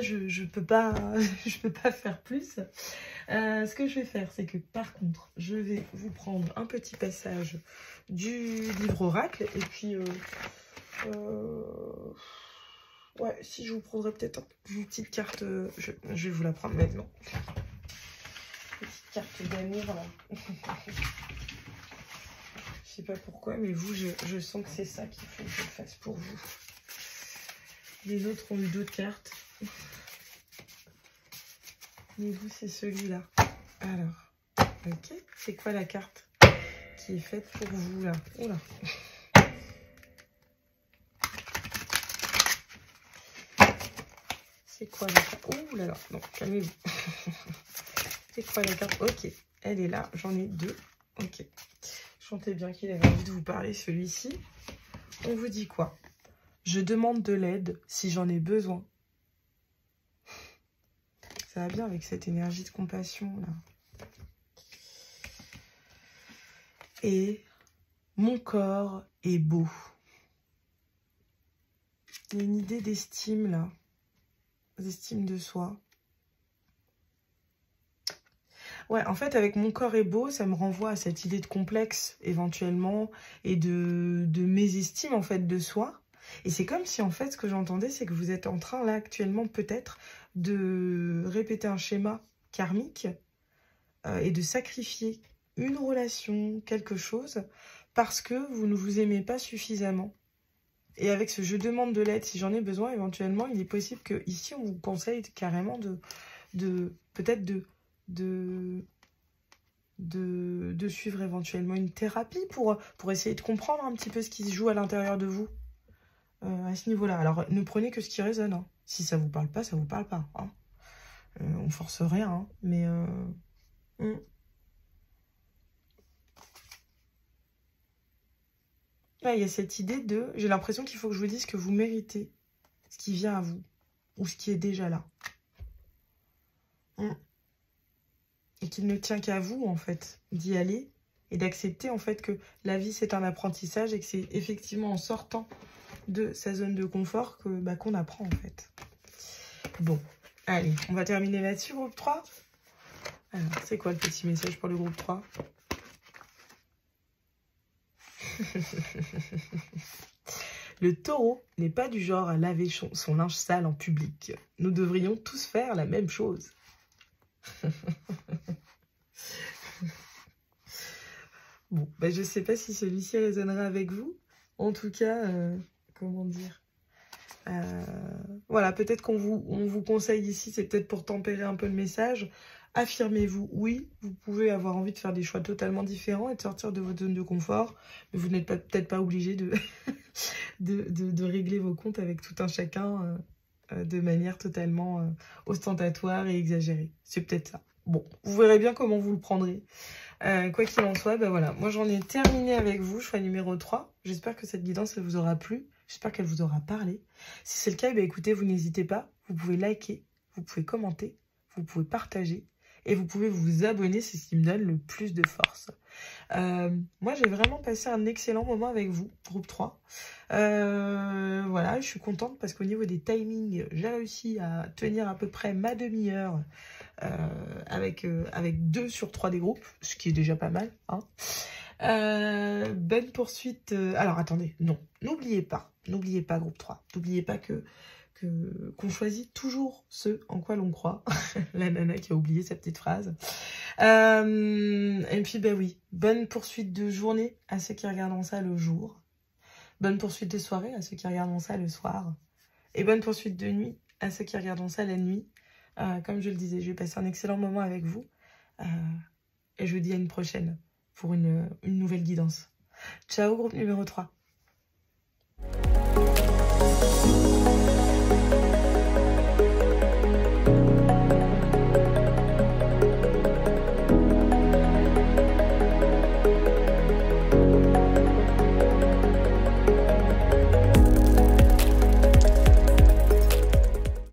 Speaker 1: je peux pas faire plus. Ce que je vais faire, c'est que par contre, je vais vous prendre un petit passage du livre oracle, et puis, ouais, si je vous prendrai peut-être une petite carte, je vais vous la prendre maintenant. Petite carte d'amour, là. Je sais pas pourquoi, mais vous, je sens que c'est ça qu'il faut que je fasse pour vous. Les autres ont eu d'autres cartes. Mais vous, c'est celui-là. Alors, ok. C'est quoi la carte qui est faite pour vous, là? Oula. C'est quoi la carte? Ouh là là. Non, calmez-vous. C'est quoi la carte? Ok. Elle est là. J'en ai deux. Ok. Je sentais bien qu'il avait envie de vous parler, celui-ci. On vous dit quoi? Je demande de l'aide si j'en ai besoin. Ça va bien avec cette énergie de compassion, là. Et mon corps est beau. Il y a une idée d'estime, là. D'estime de soi. Ouais, en fait, avec mon corps est beau, ça me renvoie à cette idée de complexe, éventuellement, et de mésestime, en fait, de soi. Et c'est comme si, en fait, ce que j'entendais, c'est que vous êtes en train, là, actuellement, peut-être, de répéter un schéma karmique et de sacrifier une relation, quelque chose, parce que vous ne vous aimez pas suffisamment. Et avec ce « je demande de l'aide si j'en ai besoin », éventuellement, il est possible que ici on vous conseille carrément peut-être de suivre éventuellement une thérapie pour essayer de comprendre un petit peu ce qui se joue à l'intérieur de vous à ce niveau-là. Alors, ne prenez que ce qui résonne. Hein. Si ça vous parle pas, ça vous parle pas. Hein. On force rien, hein, mais... Là, il y a cette idée de... J'ai l'impression qu'il faut que je vous dise que vous méritez ce qui vient à vous. Ou ce qui est déjà là. Et qu'il ne tient qu'à vous, en fait, d'y aller. Et d'accepter, en fait, que la vie, c'est un apprentissage. Et que c'est effectivement en sortant de sa zone de confort que qu'on apprend, en fait. Bon, allez, on va terminer là-dessus, groupe 3. Alors, c'est quoi le petit message pour le groupe 3? Le taureau n'est pas du genre à laver son linge sale en public. Nous devrions tous faire la même chose. Bon, je ne sais pas si celui-ci résonnera avec vous. En tout cas, comment dire, voilà, peut-être qu'on vous conseille ici, c'est peut-être pour tempérer un peu le message. Affirmez-vous, oui, vous pouvez avoir envie de faire des choix totalement différents et de sortir de votre zone de confort, mais vous n'êtes peut-être pas obligé de régler vos comptes avec tout un chacun de manière totalement ostentatoire et exagérée. C'est peut-être ça. Bon, vous verrez bien comment vous le prendrez. Quoi qu'il en soit, ben voilà, moi j'en ai terminé avec vous, choix numéro 3. J'espère que cette guidance elle vous aura plu, j'espère qu'elle vous aura parlé. Si c'est le cas, ben écoutez, vous n'hésitez pas, vous pouvez liker, vous pouvez commenter, vous pouvez partager et vous pouvez vous abonner, c'est ce qui me donne le plus de force. Moi j'ai vraiment passé un excellent moment avec vous, groupe 3. Voilà, je suis contente parce qu'au niveau des timings, j'ai réussi à tenir à peu près ma demi-heure avec 2 sur 3 des groupes, ce qui est déjà pas mal. Hein. Bonne poursuite. Alors attendez, non, n'oubliez pas, groupe 3, n'oubliez pas qu'on choisit toujours ce en quoi l'on croit. La nana qui a oublié sa petite phrase. Et puis, ben oui, bonne poursuite de journée à ceux qui regarderont ça le jour. Bonne poursuite de soirée à ceux qui regarderont ça le soir. Et bonne poursuite de nuit à ceux qui regarderont ça la nuit. Comme je le disais, je vais passer un excellent moment avec vous. Et je vous dis à une prochaine pour une nouvelle guidance. Ciao, groupe numéro 3.